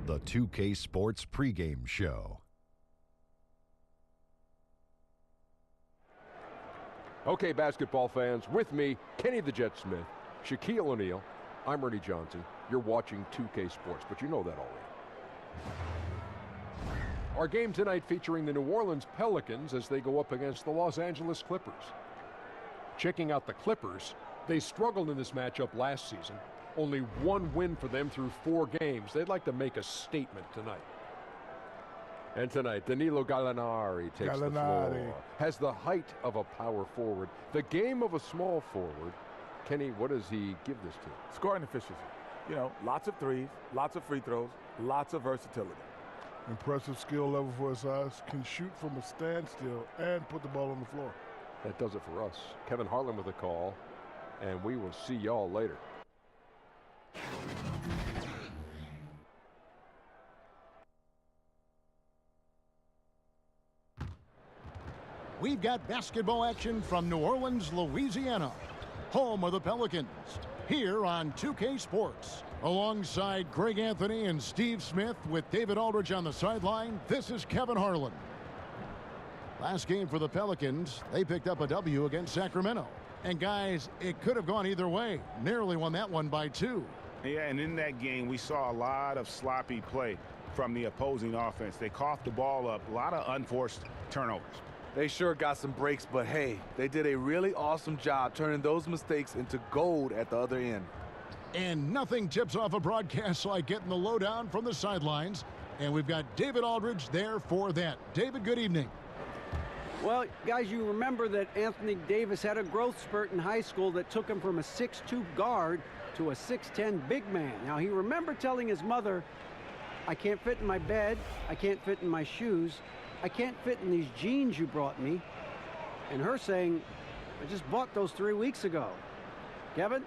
the 2K Sports pregame show. Okay, basketball fans, with me, Kenny the Jet Smith, Shaquille O'Neal, I'm Ernie Johnson. You're watching 2K Sports, but you know that already. Our game tonight featuring the New Orleans Pelicans as they go up against the Los Angeles Clippers. Checking out the Clippers, they struggled in this matchup last season. Only one win for them through 4 games. They'd like to make a statement tonight. And tonight, Danilo Gallinari takes the floor. Has the height of a power forward, the game of a small forward. Kenny, what does he give this to? Scoring efficiency. You know, lots of threes, lots of free throws, lots of versatility. Impressive skill level for his size. Can shoot from a standstill and put the ball on the floor. That does it for us. Kevin Harlan with a call, and we will see y'all later. We've got basketball action from New Orleans, Louisiana, home of the Pelicans, here on 2K Sports. Alongside Greg Anthony and Steve Smith with David Aldridge on the sideline, this is Kevin Harlan. Last game for the Pelicans, they picked up a W against Sacramento. And guys, it could have gone either way. Nearly won that one by 2. Yeah, and in that game, we saw a lot of sloppy play from the opposing offense. They coughed the ball up, a lot of unforced turnovers. They sure got some breaks, but hey, they did a really awesome job turning those mistakes into gold at the other end. And nothing tips off a broadcast like getting the lowdown from the sidelines. And we've got David Aldridge there for that. David, good evening. Well, guys, you remember that Anthony Davis had a growth spurt in high school that took him from a 6'2" guard to a 6'10" big man. Now, he remembered telling his mother, I can't fit in my bed, I can't fit in my shoes, I can't fit in these jeans you brought me. And her saying, I just bought those 3 weeks ago. Kevin?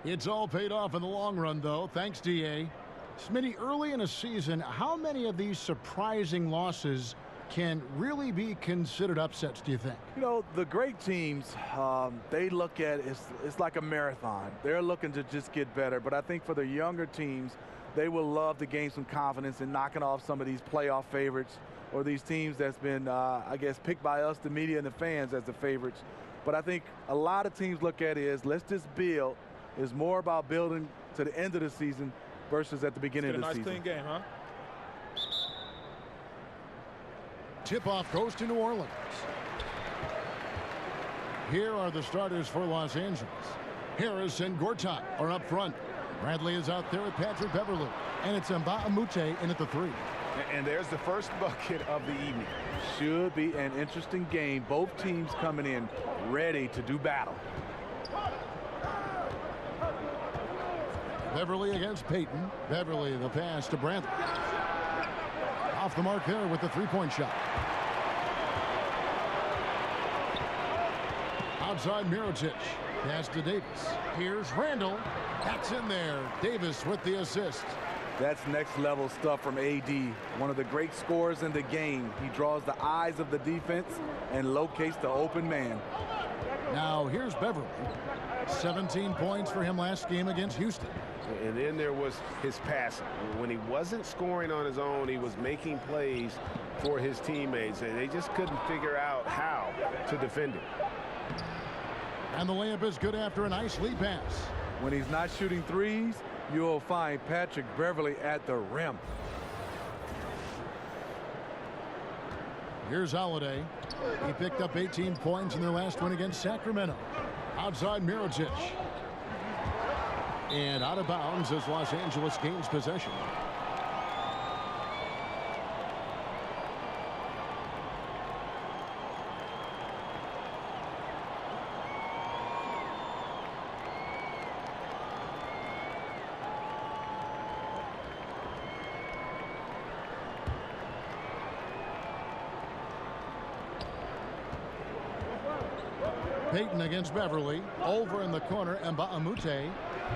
It's all paid off in the long run, though. Thanks, D.A. Smitty, early in a season, how many of these surprising losses can really be considered upsets, do you think? You know, the great teams, they look at it's like a marathon. They're looking to just get better. But I think for the younger teams, they will love to gain some confidence in knocking off some of these playoff favorites or these teams that's been, I guess, picked by us, the media and the fans, as the favorites. But I think a lot of teams look at it as let's just build. It's more about building to the end of the season versus at the beginning of the season. It's a nice, clean game, huh? Tip-off goes to New Orleans. Here are the starters for Los Angeles. Harris and Gortat are up front. Bradley is out there with Patrick Beverly. And it's Mbah-a-Moute in at the 3. And there's the first bucket of the evening. Should be an interesting game. Both teams coming in ready to do battle. Beverly against Payton. Beverly, the pass to Bradley. Off the mark there with the 3-point shot. Outside Mirotic. Pass to Davis. Here's Randall. That's in there. Davis with the assist. That's next level stuff from AD. One of the great scorers in the game. He draws the eyes of the defense and locates the open man. Now here's Beverly. 17 points for him last game against Houston. And then there was his passing. When he wasn't scoring on his own, he was making plays for his teammates, and they just couldn't figure out how to defend him. And the layup is good after a nice lead pass. When he's not shooting threes, you'll find Patrick Beverly at the rim. Here's Holiday. He picked up 18 points in their last win against Sacramento. Outside Mirotic. And out of bounds as Los Angeles gains possession. Payton against Beverly. Over in the corner, Mbah-a-Moute.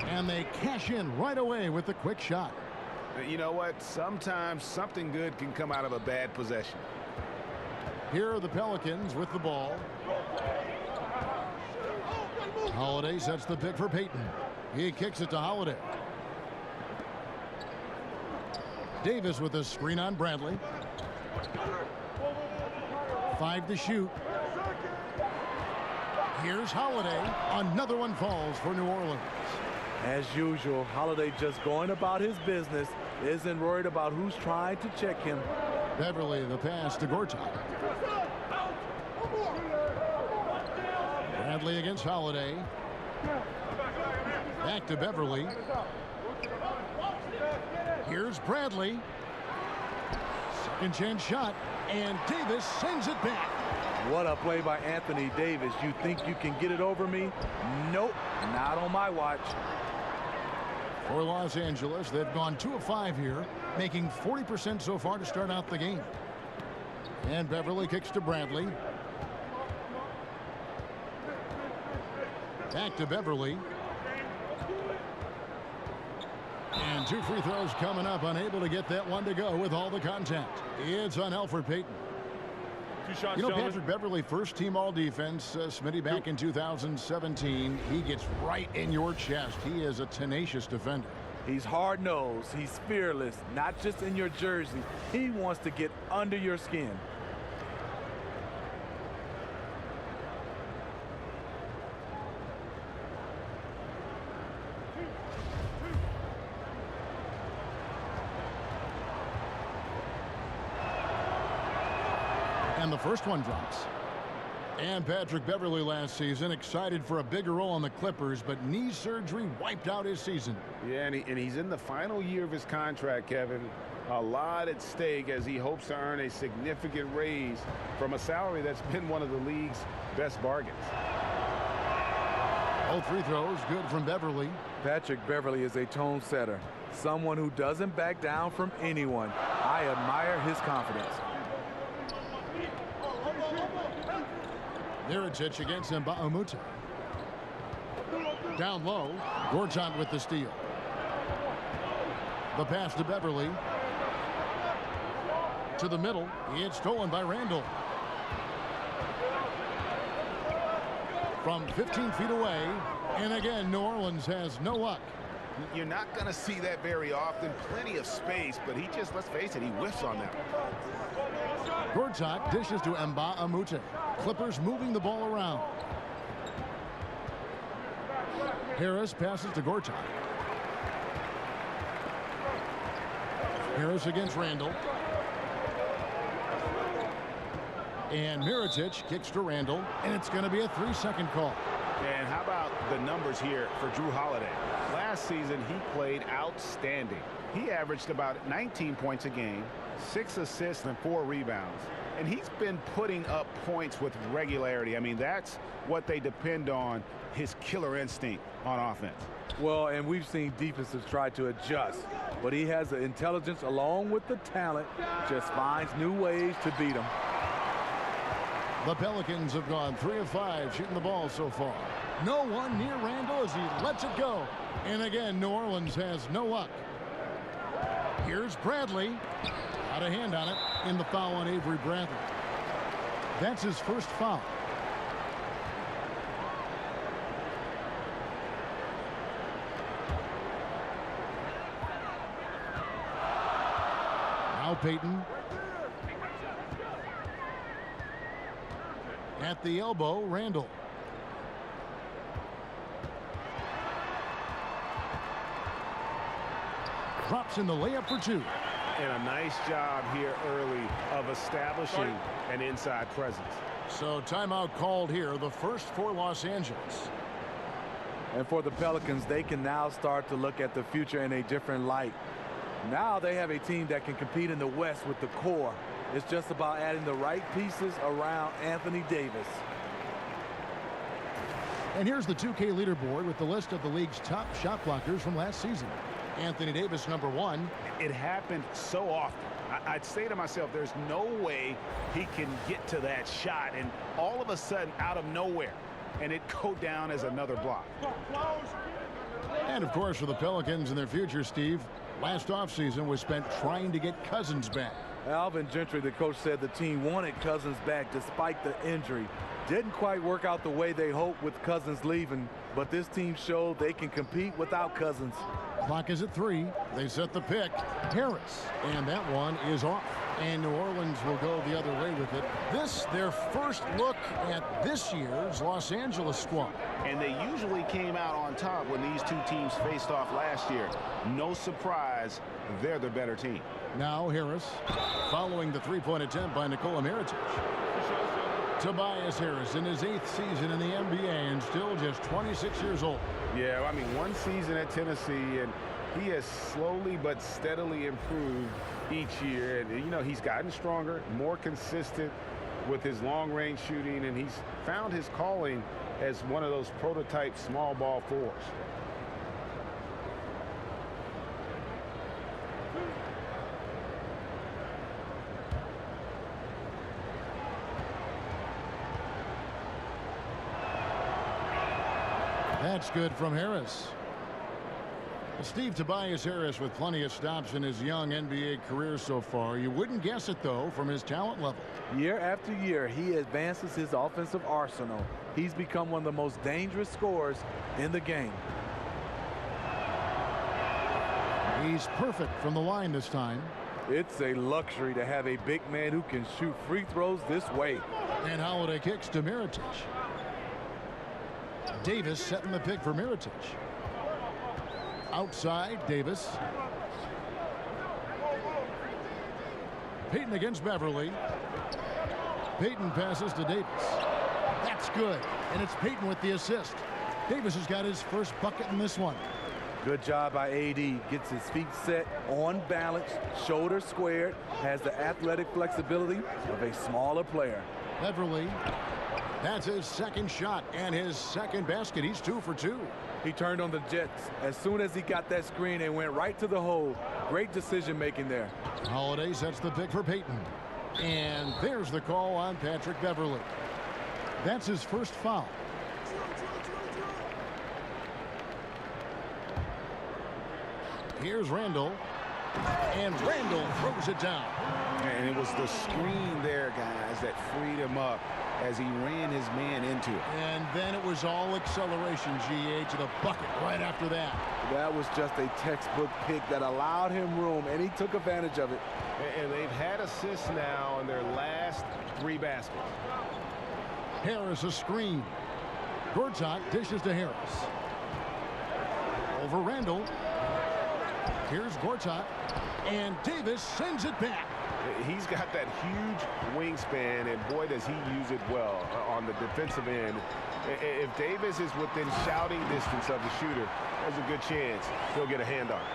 And they cash in right away with the quick shot. You know what? Sometimes something good can come out of a bad possession. Here are the Pelicans with the ball. Holiday sets the pick for Payton. He kicks it to Holiday. Davis with a screen on Bradley. 5 to shoot. Here's Holiday. Another one falls for New Orleans. As usual, Holiday just going about his business, isn't worried about who's trying to check him. Beverly the pass to Gortat. Bradley against Holiday. Back to Beverly. Here's Bradley. Second chance shot, and Davis sends it back. What a play by Anthony Davis. You think you can get it over me? Nope, not on my watch. For Los Angeles, they've gone 2 of 5 here, making 40% so far to start out the game. And Beverly kicks to Bradley. Back to Beverly. And 2 free throws coming up, unable to get that one to go with all the contact. It's on Elfrid Payton. 2 shots, you know, Patrick Beverly, first team all defense, Smitty, back in 2017. He gets right in your chest. He is a tenacious defender. He's hard-nosed. He's fearless, not just in your jersey. He wants to get under your skin. And the first one drops. And Patrick Beverly last season excited for a bigger role on the Clippers, but knee surgery wiped out his season. Yeah, and he's in the final year of his contract, Kevin. A lot at stake as he hopes to earn a significant raise from a salary that's been one of the league's best bargains. Both free throws good from Beverly. Patrick Beverly is a tone setter, someone who doesn't back down from anyone. I admire his confidence. Mirotic against Mbamute. Down low, Gortat with the steal. The pass to Beverly. To the middle, it's stolen by Randall. From 15 feet away, and again, New Orleans has no luck. You're not going to see that very often. Plenty of space, but he just, let's face it, he whiffs on that. Gortat dishes to Mbamute. Clippers moving the ball around. Harris passes to Gortat. Harris against Randall. And Mirotic kicks to Randall, and it's going to be a 3-second call. And how about the numbers here for Jrue Holiday? Last season, he played outstanding. He averaged about 19 points a game, 6 assists and 4 rebounds. And he's been putting up points with regularity. I mean, that's what they depend on, his killer instinct on offense. Well, and we've seen defenses try to adjust, but he has the intelligence along with the talent, just finds new ways to beat them. The Pelicans have gone 3 of 5 shooting the ball so far. No one near Randall as he lets it go. And again, New Orleans has no luck. Here's Bradley. Out of hand on it in the foul on Avery Bradley. That's his first foul. Now Payton. At the elbow, Randall. Drops in the layup for 2. And a nice job here early of establishing an inside presence. So timeout called here, the first for Los Angeles. And for the Pelicans, they can now start to look at the future in a different light. Now they have a team that can compete in the West with the core. It's just about adding the right pieces around Anthony Davis. And here's the 2K leaderboard with the list of the league's top shot blockers from last season. Anthony Davis, number 1. It happened so often. I'd say to myself, there's no way he can get to that shot, and all of a sudden, out of nowhere, and it go down as another block. And, of course, for the Pelicans and their future, Steve, last offseason was spent trying to get Cousins back. Alvin Gentry, the coach, said the team wanted Cousins back despite the injury. Didn't quite work out the way they hoped with Cousins leaving. but this team showed they can compete without Cousins. Clock is at 3. They set the pick. Harris. And that one is off. And New Orleans will go the other way with it. This, their first look at this year's Los Angeles squad. And they usually came out on top when these two teams faced off last year. No surprise, they're the better team. Now Harris, following the three-point attempt by Nikola Mirotic. Tobias Harris in his 8th season in the NBA and still just 26 years old. Yeah, I mean, one season at Tennessee, and he has slowly but steadily improved each year. And, you know, he's gotten stronger, more consistent with his long-range shooting, and he's found his calling as one of those prototype small ball fours. That's good from Harris. Steve, Tobias Harris with plenty of stops in his young NBA career so far. You wouldn't guess it, though, from his talent level. Year after year, he advances his offensive arsenal. He's become one of the most dangerous scorers in the game. He's perfect from the line this time. It's a luxury to have a big man who can shoot free throws this way. And Holiday kicks to Mirotic. Davis setting the pick for Mirotic. Outside, Davis. Payton against Beverly. Payton passes to Davis. That's good. And it's Payton with the assist. Davis has got his first bucket in this one. Good job by AD. Gets his feet set, on balance, shoulders squared, has the athletic flexibility of a smaller player. Beverly. That's his second shot and his second basket. He's 2 for 2. He turned on the Jets. As soon as he got that screen, they went right to the hole. Great decision making there. Holiday sets the pick for Payton. And there's the call on Patrick Beverly. That's his first foul. Here's Randall. And Randall throws it down. And it was the screen there, guys, that freed him up as he ran his man into it. And then it was all acceleration, GA, to the bucket right after that. That was just a textbook pick that allowed him room, and he took advantage of it. And they've had assists now in their last 3 baskets. Harris a screen. Gortat dishes to Harris. Over Randall. Here's Gortat. And Davis sends it back. He's got that huge wingspan, and boy, does he use it well on the defensive end. If Davis is within shouting distance of the shooter, there's a good chance he'll get a hand on it.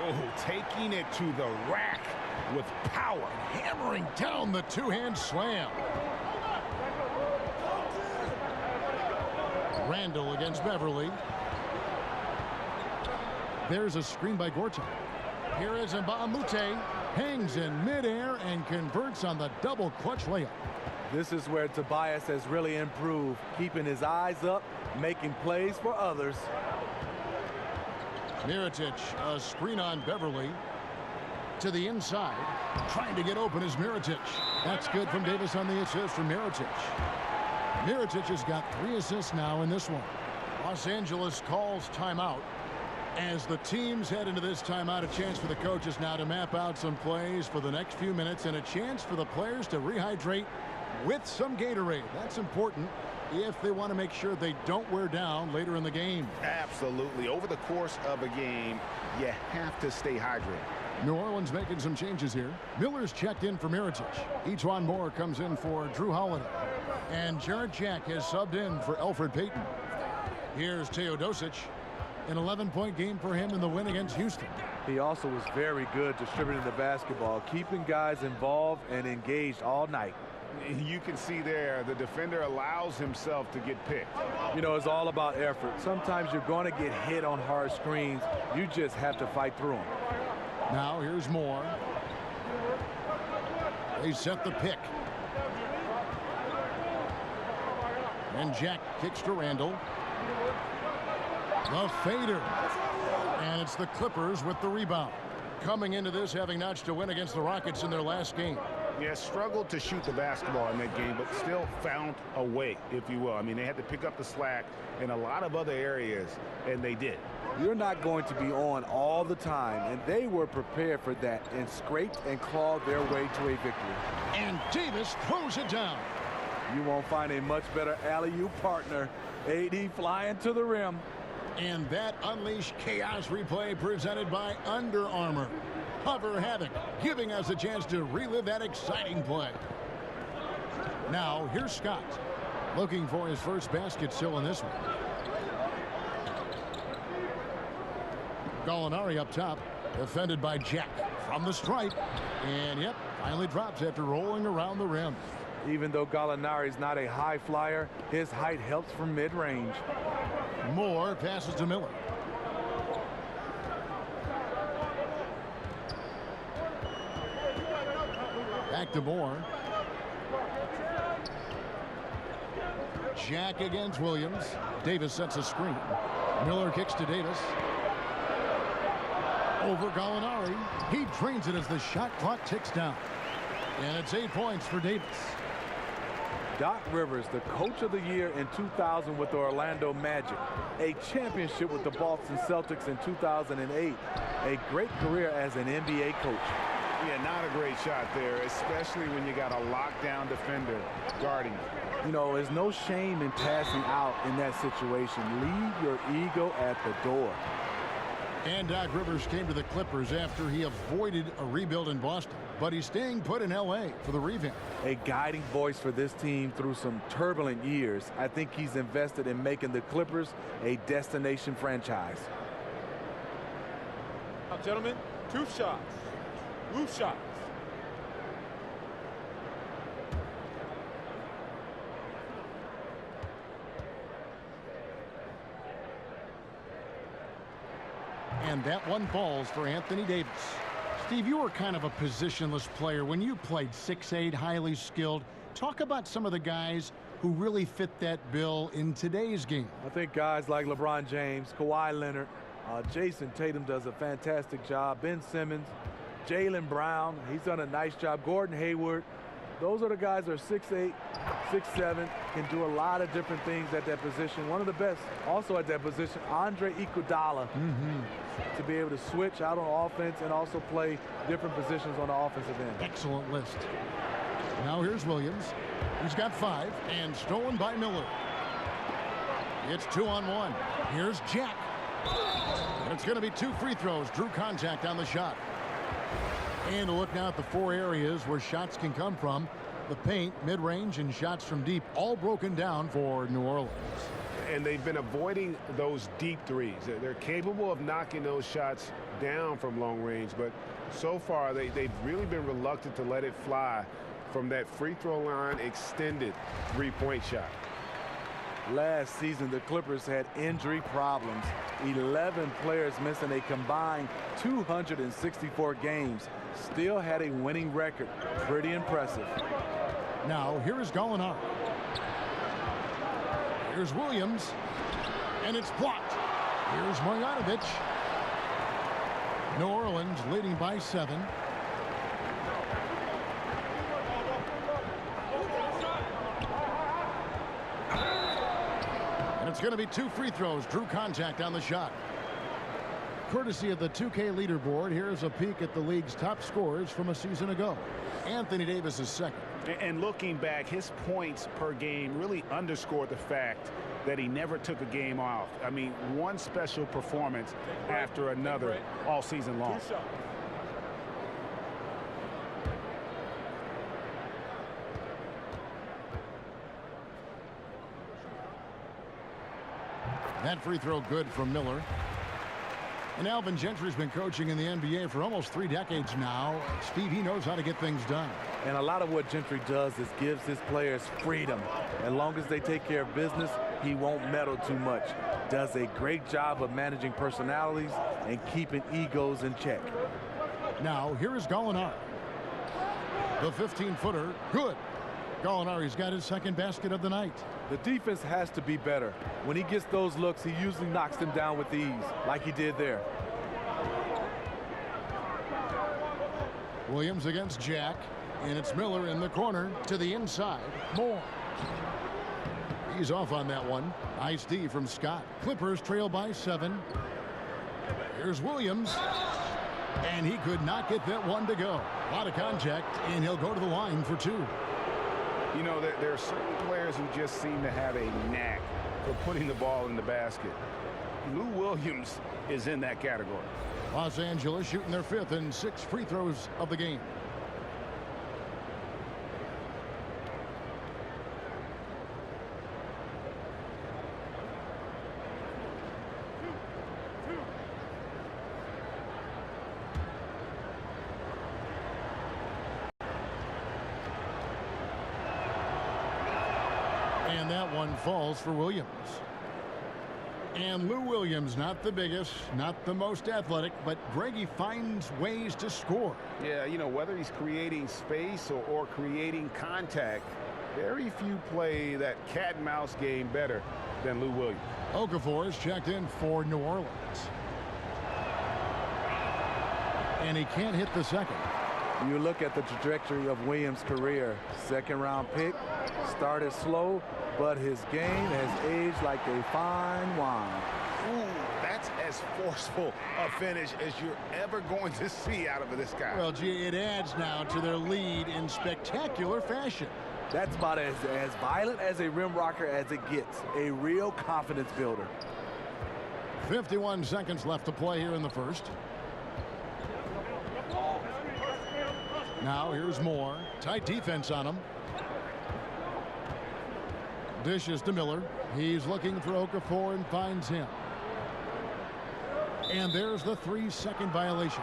Oh, taking it to the rack with power. Hammering down the two-hand slam. Randall against Beverly. There's a screen by Gortat. Here is Mbamute. Hangs in midair and converts on the double clutch layup. This is where Tobias has really improved, keeping his eyes up, making plays for others. Mirotic, a screen on Beverly. To the inside. Trying to get open is Mirotic. That's good from Davis on the assist from Mirotic. Mirotic has got 3 assists now in this one. Los Angeles calls timeout. As the teams head into this timeout, a chance for the coaches now to map out some plays for the next few minutes and a chance for the players to rehydrate with some Gatorade. That's important if they want to make sure they don't wear down later in the game. Absolutely. Over the course of a game, you have to stay hydrated. New Orleans making some changes here. Miller's checked in for Mirotic. Ejuan Moore comes in for Drew Holiday. And Jarrett Jack has subbed in for Elfrid Payton. Here's Teodosic. An 11-point game for him in the win against Houston. He also was very good distributing the basketball, keeping guys involved and engaged all night. You can see there the defender allows himself to get picked. You know, it's all about effort. Sometimes you're going to get hit on hard screens. You just have to fight through them. Now here's Moore. They set the pick. And Jack kicks to Randall. The fader. And it's the Clippers with the rebound. Coming into this having notched a win against the Rockets in their last game. Yeah, struggled to shoot the basketball in that game, but still found a way, if you will. I mean, they had to pick up the slack in a lot of other areas, and they did. You're not going to be on all the time, and they were prepared for that and scraped and clawed their way to a victory. And Davis throws it down. You won't find a much better alley-oop partner. AD flying to the rim. And that unleashed chaos replay presented by Under Armour. Hover Havoc, giving us a chance to relive that exciting play. Now, here's Scott, looking for his first basket still in this one. Gallinari up top, defended by Jack from the stripe. And, yep, finally drops after rolling around the rim. Even though Gallinari is not a high flyer, his height helps from mid-range. Moore passes to Miller. Back to Moore. Jack against Williams. Davis sets a screen. Miller kicks to Davis. Over Gallinari. He drains it as the shot clock ticks down. And it's 8 points for Davis. Doc Rivers, the coach of the year in 2000 with the Orlando Magic, a championship with the Boston Celtics in 2008, a great career as an NBA coach. Yeah, not a great shot there, especially when you got a lockdown defender guarding you. You know, there's no shame in passing out in that situation. Leave your ego at the door. And Doc Rivers came to the Clippers after he avoided a rebuild in Boston, but he's staying put in L.A. for the revamp. A guiding voice for this team through some turbulent years. I think he's invested in making the Clippers a destination franchise. Now, gentlemen, 2 shots. Loose shots. And that one falls for Anthony Davis. Steve, you were kind of a positionless player when you played 6'8", highly skilled. Talk about some of the guys who really fit that bill in today's game. I think guys like LeBron James, Kawhi Leonard, Jason Tatum does a fantastic job. Ben Simmons, Jaylen Brown, he's done a nice job. Gordon Hayward. Those are the guys that are 6'8", 6'7", can do a lot of different things at that position. One of the best also at that position, Andre Iguodala, to be able to switch out on offense and also play different positions on the offensive end. Excellent list. Now here's Williams. He's got 5 and stolen by Miller. It's 2-on-1. Here's Jack. And it's going to be 2 free throws. Drew contact on the shot. And a look now at the 4 areas where shots can come from. The paint, mid-range, and shots from deep, all broken down for New Orleans. And they've been avoiding those deep threes. They're capable of knocking those shots down from long range, but so far they've really been reluctant to let it fly from that free throw line extended three-point shot. Last season, the Clippers had injury problems. 11 players missing a combined 264 games. Still had a winning record. Pretty impressive. Now, here is Gallinari. Here's Williams. And it's blocked. Here's Marjanovic. New Orleans leading by 7. And it's going to be 2 free throws. Drew contact on the shot. Courtesy of the 2K leaderboard, here's a peek at the league's top scorers from a season ago. Anthony Davis is second. And looking back, his points per game really underscored the fact that he never took a game off. I mean, one special performance after another all season long. That free throw good from Miller. And Alvin Gentry's been coaching in the NBA for almost 3 decades now. Steve, he knows how to get things done. And a lot of what Gentry does is gives his players freedom. As long as they take care of business, he won't meddle too much. Does a great job of managing personalities and keeping egos in check. Now, here is Gallinari. The 15-footer, good. Gallinari's got his second basket of the night. The defense has to be better. When he gets those looks, he usually knocks them down with ease, like he did there. Williams against Jack. And it's Miller in the corner to the inside. Moore. He's off on that one. Nice D from Scott. Clippers trail by 7. Here's Williams. And he could not get that one to go. A lot of contact, and he'll go to the line for 2. You know, there are certain players who just seem to have a knack for putting the ball in the basket. Lou Williams is in that category. Los Angeles shooting their 5th and 6th free throws of the game. And that one falls for Williams. And Lou Williams, not the biggest, not the most athletic, but Greggy finds ways to score. Yeah, you know, whether he's creating space or creating contact, very few play that cat and mouse game better than Lou Williams. Okafor is checked in for New Orleans. And he can't hit the second. You look at the trajectory of Williams' career. 2nd-round pick, started slow, but his game has aged like a fine wine. Ooh, that's as forceful a finish as you're ever going to see out of this guy. Well, gee, it adds now to their lead in spectacular fashion. That's about as violent as a rim rocker as it gets. A real confidence builder. 51 seconds left to play here in the first. Now here's Moore. Tight defense on him. Dishes to Miller. He's looking for Okafor and finds him. And there's the 3-second violation.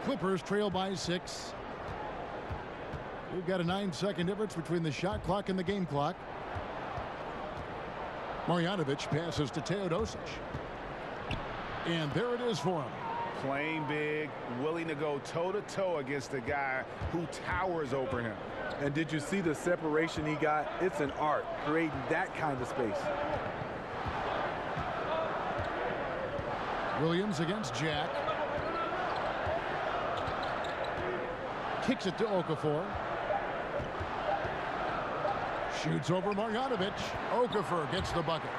Clippers trail by 6. We've got a 9-second difference between the shot clock and the game clock. Marjanovic passes to Teodosic. And there it is for him. Playing big, willing to go toe-to-toe against a guy who towers over him. And did you see the separation he got? It's an art, creating that kind of space. Williams against Jack. Kicks it to Okafor. Shoots over Marjanovic. Okafor gets the bucket.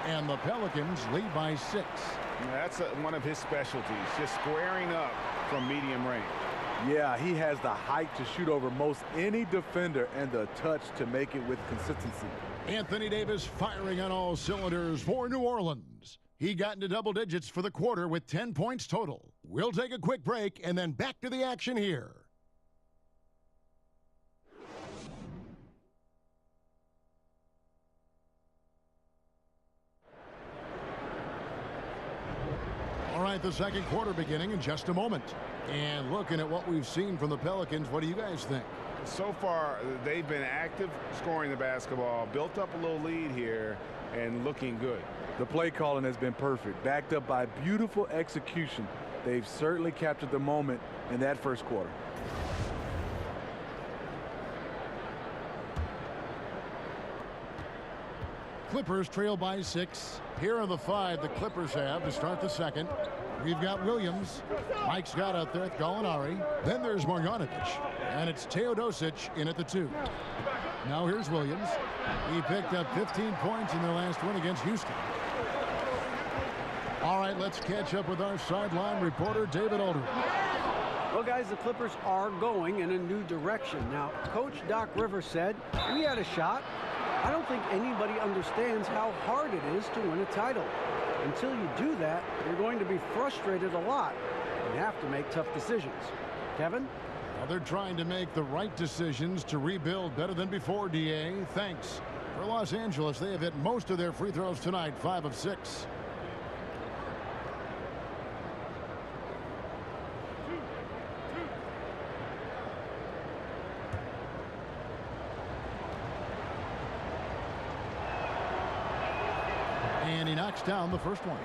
And the Pelicans lead by 6. That's one of his specialties, just squaring up from medium range. Yeah, he has the height to shoot over most any defender and the touch to make it with consistency. Anthony Davis firing on all cylinders for New Orleans. He got into double digits for the quarter with 10 points total. We'll take a quick break and then back to the action here. All right, the second quarter beginning in just a moment. And looking at what we've seen from the Pelicans, what do you guys think? So far, they've been active scoring the basketball, built up a little lead here, and looking good. The play calling has been perfect, backed up by beautiful execution. They've certainly captured the moment in that first quarter. Clippers trail by 6. Here are the 5 the Clippers have to start the second. We've got Williams. Mike's got out there with Gallinari. Then there's Marjanovic. And it's Teodosic in at the 2. Now here's Williams. He picked up 15 points in their last win against Houston. All right, let's catch up with our sideline reporter, David Aldridge. Well, guys, the Clippers are going in a new direction. Now, Coach Doc Rivers said, we had a shot. I don't think anybody understands how hard it is to win a title. Until you do that, you're going to be frustrated a lot and have to make tough decisions. Kevin? Well, they're trying to make the right decisions to rebuild better than before, DA. Thanks. For Los Angeles, they have hit most of their free throws tonight, 5 of 6. And he knocks down the first one.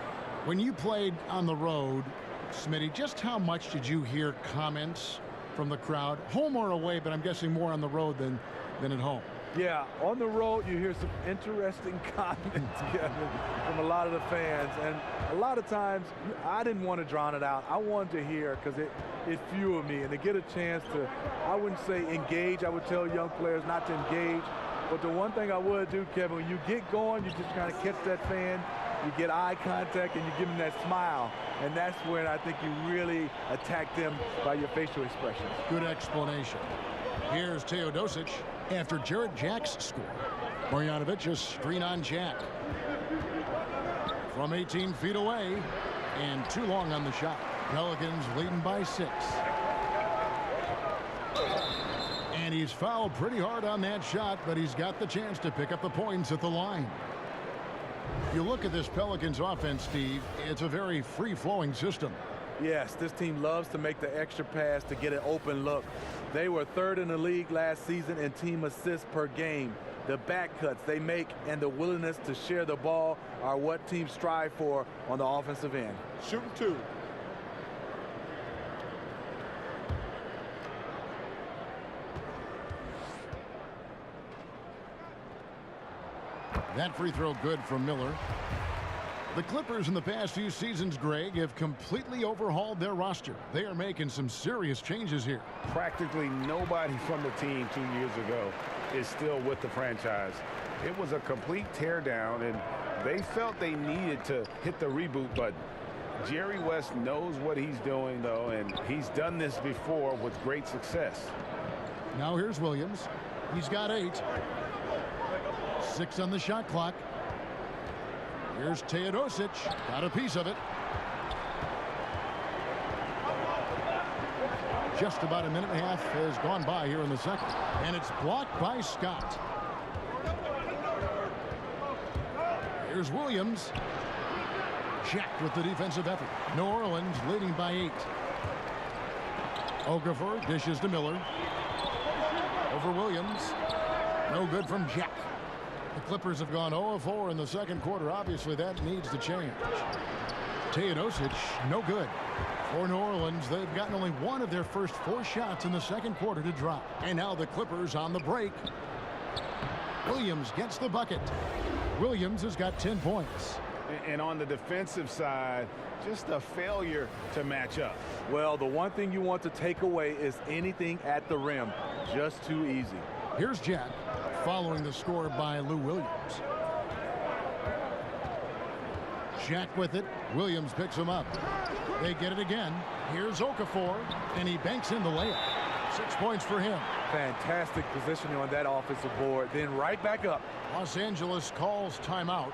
When you played on the road, Smitty, just how much did you hear comments from the crowd? Home or away, but I'm guessing more on the road than at home. Yeah, on the road, you hear some interesting comments, Kevin, from a lot of the fans. And a lot of times, I didn't want to drown it out. I wanted to hear because it fueled me. And to get a chance to, I wouldn't say engage. I would tell young players not to engage. But the one thing I would do, Kevin, when you get going, you just kind of catch that fan. You get eye contact, and you give them that smile. And that's when I think you really attack them by your facial expressions. Good explanation. Here's Teodosic after Jarrett Jack's score. Marjanovic a screen on Jack. From 18 feet away, and too long on the shot. Pelicans leading by 6. And he's fouled pretty hard on that shot, but he's got the chance to pick up the points at the line. You look at this Pelicans offense, Steve, it's a very free-flowing system. Yes, this team loves to make the extra pass to get an open look. They were 3rd in the league last season in team assists per game. The back cuts they make and the willingness to share the ball are what teams strive for on the offensive end. Shooting 2. That free throw good from Miller. The Clippers in the past few seasons, Greg, have completely overhauled their roster. They are making some serious changes here. Practically nobody from the team 2 years ago is still with the franchise. It was a complete teardown, and they felt they needed to hit the reboot button. Jerry West knows what he's doing, though, and he's done this before with great success. Now here's Williams. He's got 8. 6 on the shot clock. Here's Teodosic. Got a piece of it. Just about a minute and a half has gone by here in the second. And it's blocked by Scott. Here's Williams. Checked with the defensive effort. New Orleans leading by 8. Okafor dishes to Miller. Over Williams. No good from Jack. The Clippers have gone 0-4 in the second quarter. Obviously, that needs to change. Teodosic, no good. For New Orleans, they've gotten only 1 of their first 4 shots in the second quarter to drop. And now the Clippers on the break. Williams gets the bucket. Williams has got 10 points. And on the defensive side, just a failure to match up. Well, the one thing you want to take away is anything at the rim. Just too easy. Here's Jack, following the score by Lou Williams. Jack with it. Williams picks him up. They get it again. Here's Okafor, and he banks in the layup. 6 points for him. Fantastic positioning on that offensive board. Then right back up. Los Angeles calls timeout.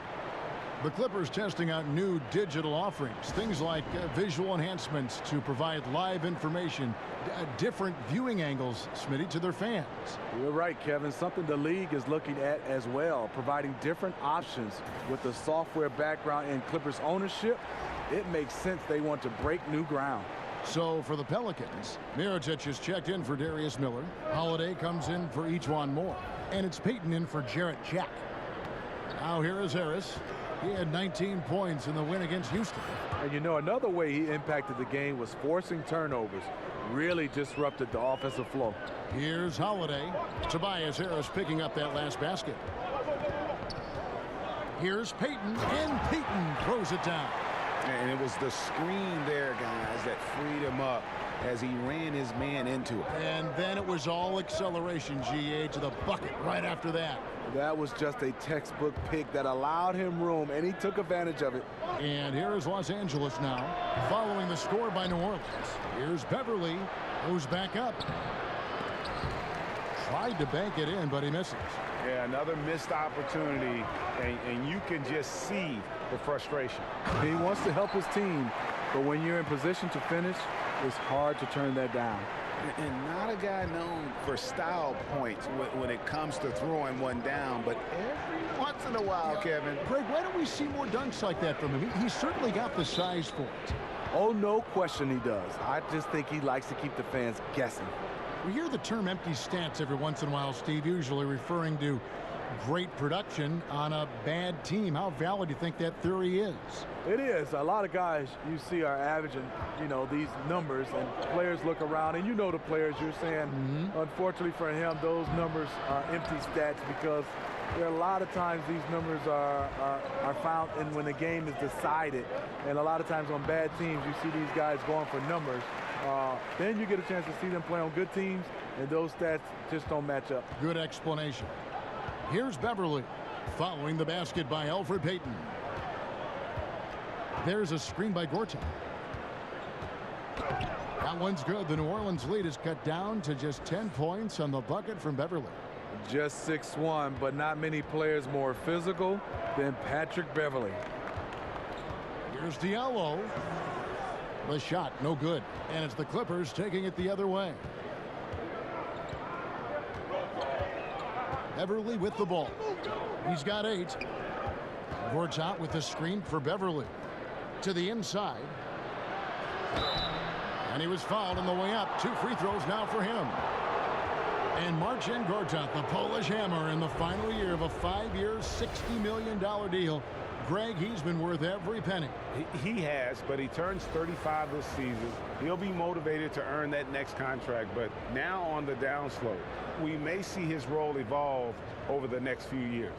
The Clippers testing out new digital offerings, things like visual enhancements to provide live information, different viewing angles, Smitty, to their fans. You're right, Kevin. Something the league is looking at as well, providing different options with the software background and Clippers ownership. It makes sense they want to break new ground. So for the Pelicans, Mirotic is checked in for Darius Miller. Holiday comes in for Ejuan Moore. And it's Payton in for Jarrett Jack. Now here is Harris. He had 19 points in the win against Houston. And you know, another way he impacted the game was forcing turnovers. Really disrupted the offensive flow. Here's Holiday. Tobias Harris picking up that last basket. Here's Payton, and Payton throws it down. And it was the screen there, guys, that freed him up as he ran his man into it. And then it was all acceleration, GA, to the bucket right after that. That was just a textbook pick that allowed him room, and he took advantage of it. And here is Los Angeles now, following the score by New Orleans. Here's Beverly, who's back up. Tried to bank it in, but he misses. Yeah, another missed opportunity, and you can just see the frustration. He wants to help his team, but when you're in position to finish, it's hard to turn that down. And not a guy known for style points when it comes to throwing one down, but every once in a while, Kevin. Greg, why don't we see more dunks like that from him? He's certainly got the size for it. Oh, no question he does. I just think he likes to keep the fans guessing. We hear the term empty stats every once in a while, Steve, usually referring to great production on a bad team. How valid do you think that theory is? It is. A lot of guys you see are averaging, these numbers, and players look around, and the players you're saying, unfortunately for him, those numbers are empty stats because there are a lot of times these numbers are found in when the game is decided, and a lot of times on bad teams you see these guys going for numbers. Then you get a chance to see them play on good teams, and those stats just don't match up. Good explanation. Here's Beverly following the basket by Elfrid Payton. There's a screen by Gortat. That one's good. The New Orleans lead is cut down to just 10 points on the bucket from Beverly. Just 6'1", but not many players more physical than Patrick Beverly. Here's Diallo. The shot, no good. And it's the Clippers taking it the other way. Beverly with the ball. He's got 8. Gortat with the screen for Beverly. To the inside. And he was fouled on the way up. 2 free throws now for him. And Marcin Gortat, the Polish hammer, in the final year of a 5-year, $60 million deal. Greg, he's been worth every penny. He has, but he turns 35 this season. He'll be motivated to earn that next contract, but now on the downslope, we may see his role evolve over the next few years.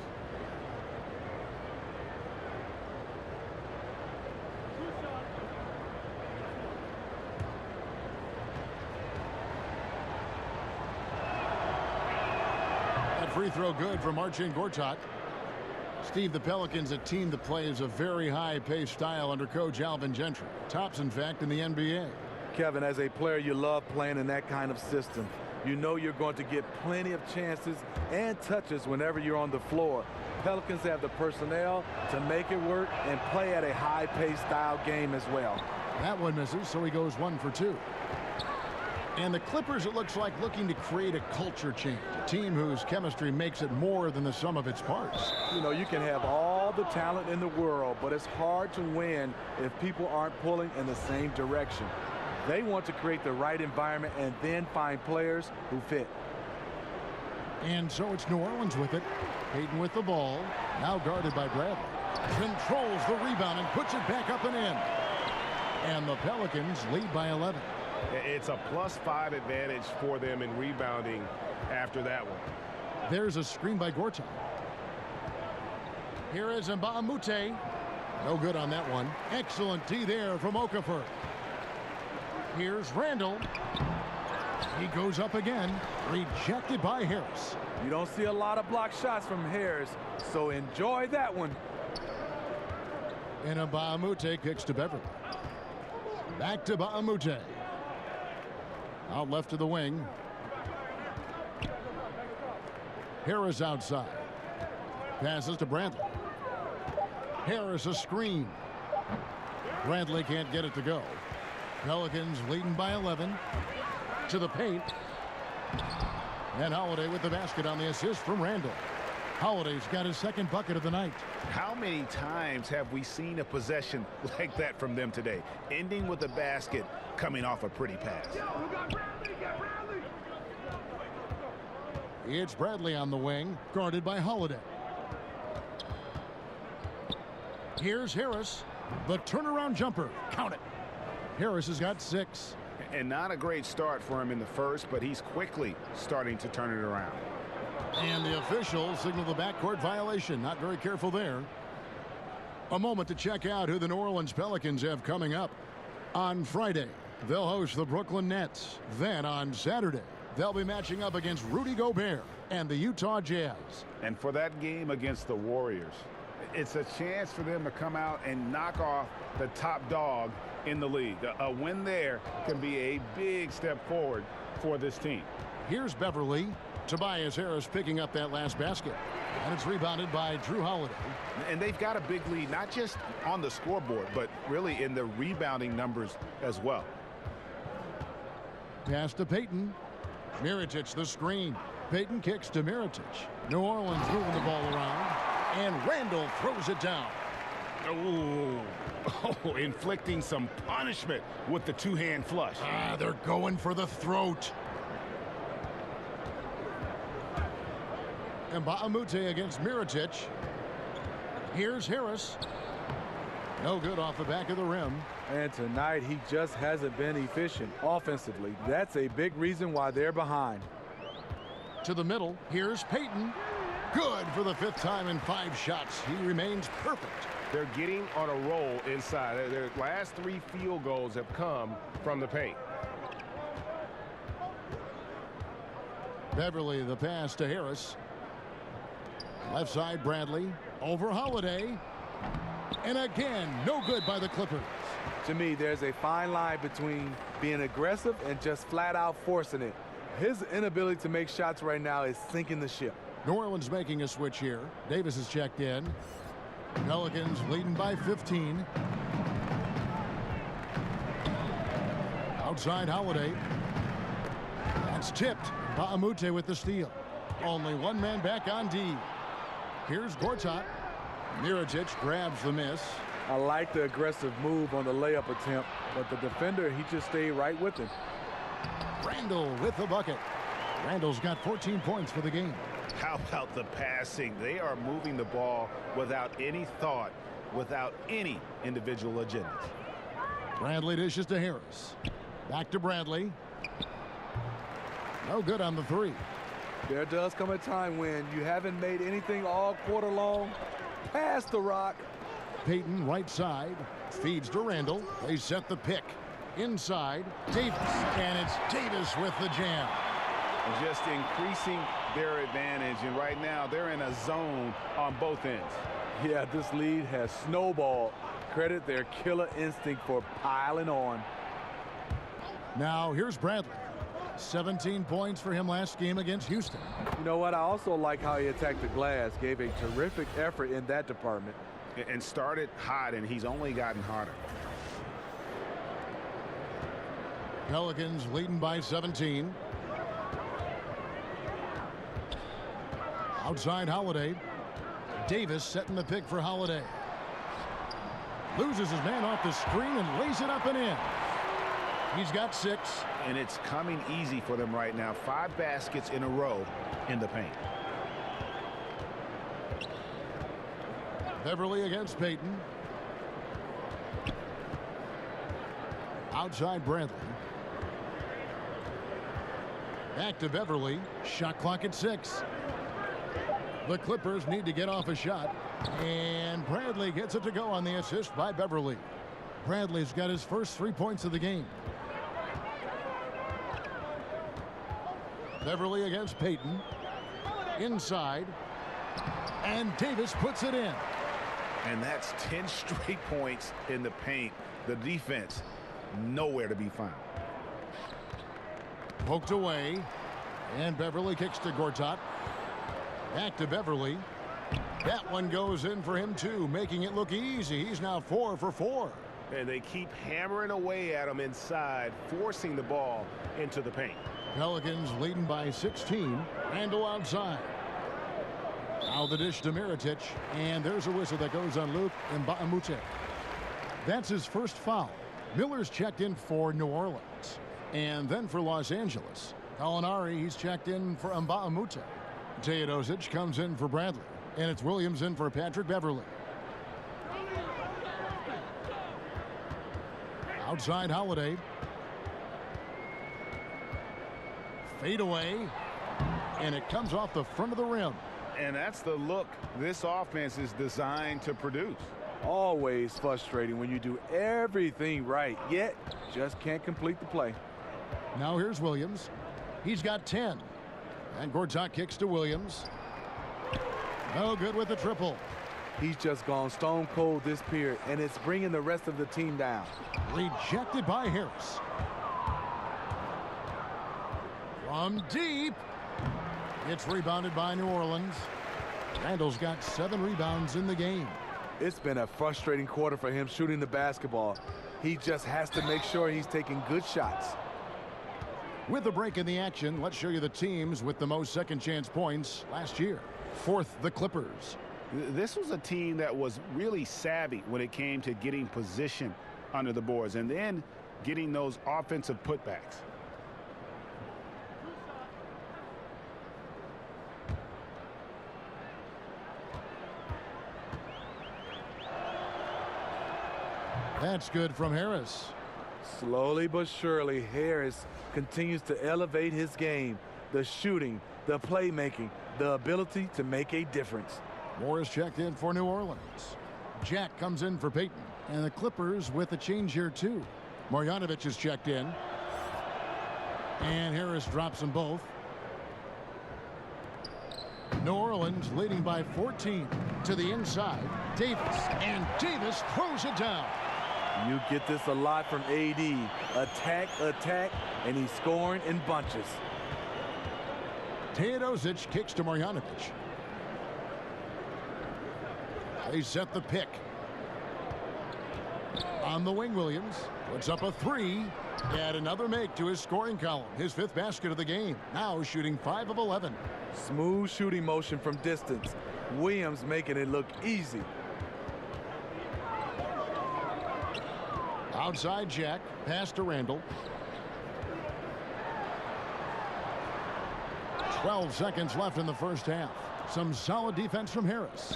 That free throw good for Marcin Gortat. Steve, the Pelicans, a team that plays a very high-paced style under coach Alvin Gentry. Tops, in fact, in the NBA. Kevin, as a player, you love playing in that kind of system. You know you're going to get plenty of chances and touches whenever you're on the floor. Pelicans have the personnel to make it work and play at a high-paced style game as well. That one misses, so he goes 1 for 2. And the Clippers, it looks like, looking to create a culture change. A team whose chemistry makes it more than the sum of its parts. You can have all the talent in the world, but it's hard to win if people aren't pulling in the same direction. They want to create the right environment and then find players who fit. And so it's New Orleans with it. Payton with the ball. Now guarded by Bradley. Controls the rebound and puts it back up and in. And the Pelicans lead by 11. It's a +5 advantage for them in rebounding after that one. There's a screen by Gortat. Here is Mbah a Moute. No good on that one. Excellent D there from Okafor. Here's Randall. He goes up again. Rejected by Harris. You don't see a lot of block shots from Harris, so enjoy that one. And Mbah a Moute kicks to Beverly. Back to Mbah a Moute. Out left to the wing. Harris outside. Passes to Bradley. Harris a screen. Bradley can't get it to go. Pelicans leading by 11. To the paint. And Holiday with the basket on the assist from Randall. Holiday's got his 2nd bucket of the night. How many times have we seen a possession like that from them today? Ending with a basket, coming off a pretty pass. It's Bradley on the wing, guarded by Holiday. Here's Harris. The turnaround jumper. Count it. Harris has got 6. And not a great start for him in the first, but he's quickly starting to turn it around. And the officials signal the backcourt violation. Not very careful there. A moment to check out who the New Orleans Pelicans have coming up. On Friday, they'll host the Brooklyn Nets. Then on Saturday, they'll be matching up against Rudy Gobert and the Utah Jazz. And for that game against the Warriors, it's a chance for them to come out and knock off the top dog in the league. A win there can be a big step forward for this team. Here's Beverly. Tobias Harris picking up that last basket. And it's rebounded by Drew Holiday. And they've got a big lead, not just on the scoreboard, but really in the rebounding numbers as well. Pass to Payton. Mirotic the screen. Payton kicks to Mirotic. New Orleans moving the ball around. And Randall throws it down. Oh, inflicting some punishment with the two-hand flush. They're going for the throat. Mbamute against Mirotic. Here's Harris. No good off the back of the rim. And tonight, he just hasn't been efficient offensively. That's a big reason why they're behind. To the middle. Here's Payton. Good for the 5th time in 5 shots. He remains perfect. They're getting on a roll inside. Their last 3 field goals have come from the paint. Beverly, the pass to Harris. Left side, Bradley. Over Holiday. And again, no good by the Clippers. To me, there's a fine line between being aggressive and just flat out forcing it. His inability to make shots right now is sinking the ship. New Orleans making a switch here. Davis is checked in. Pelicans leading by 15. Outside Holiday. That's tipped. Mbamute with the steal. Only one man back on D. Here's Gortat. Mirotic grabs the miss. I like the aggressive move on the layup attempt, but the defender, he just stayed right with him. Randall with the bucket. Randall's got 14 points for the game. How about the passing? They are moving the ball without any thought, without any individual agendas. Bradley dishes to Harris. Back to Bradley. No good on the 3. There does come a time when you haven't made anything all quarter long. Pass the rock. Payton right side. Feeds to Randall. They set the pick. Inside. Davis. And it's Davis with the jam. Just increasing their advantage. And right now, they're in a zone on both ends. Yeah, this lead has snowballed. Credit their killer instinct for piling on. Now, here's Bradley. 17 points for him last game against Houston. You know what? I also like how he attacked the glass. Gave a terrific effort in that department. And started hot, and he's only gotten hotter. Pelicans leading by 17. Outside Holiday. Davis setting the pick for Holiday. Loses his man off the screen and lays it up and in. He's got 6. And it's coming easy for them right now. 5 baskets in a row in the paint. Beverly against Payton. Outside Bradley. Back to Beverly. Shot clock at 6. The Clippers need to get off a shot. And Bradley gets it to go on the assist by Beverly. Bradley's got his first 3 points of the game. Beverly against Payton. Inside. And Davis puts it in. And that's 10 straight points in the paint. The defense nowhere to be found. Poked away. And Beverly kicks to Gortat. Back to Beverly. That one goes in for him too, making it look easy. He's now 4 for 4. And they keep hammering away at him inside, forcing the ball into the paint. Pelicans leading by 16. Randall outside. Now the dish to Mirotic. And there's a whistle that goes on Luke Mbamute. That's his first foul. Miller's checked in for New Orleans. And then for Los Angeles. Gallinari, he's checked in for Mbamute. Teodosic comes in for Bradley. And it's Williams in for Patrick Beverly. Outside Holiday. Fade away. And it comes off the front of the rim. And that's the look this offense is designed to produce. Always frustrating when you do everything right, yet just can't complete the play. Now here's Williams. He's got 10. And Gortat kicks to Williams. No good with the triple. He's just gone stone cold this period, and it's bringing the rest of the team down. Rejected by Harris. From deep. It's rebounded by New Orleans. Randall's got 7 rebounds in the game. It's been a frustrating quarter for him shooting the basketball. He just has to make sure he's taking good shots. With a break in the action, let's show you the teams with the most second chance points last year. 4th, the Clippers. This was a team that was really savvy when it came to getting position under the boards and then getting those offensive putbacks. That's good from Harris. Slowly but surely, Harris continues to elevate his game. The shooting, the playmaking, the ability to make a difference. Morris checked in for New Orleans. Jack comes in for Peyton. And the Clippers with a change here, too. Marjanovic is checked in. And Harris drops them both. New Orleans leading by 14 to the inside. Davis. And Davis throws it down. You get this a lot from AD. Attack, attack, and he's scoring in bunches. Teodosic kicks to Marjanovic. They set the pick. On the wing, Williams puts up a three. Add another make to his scoring column. His 5th basket of the game. Now shooting 5 of 11. Smooth shooting motion from distance. Williams making it look easy. Outside Jack. Pass to Randall. 12 seconds left in the first half. Some solid defense from Harris.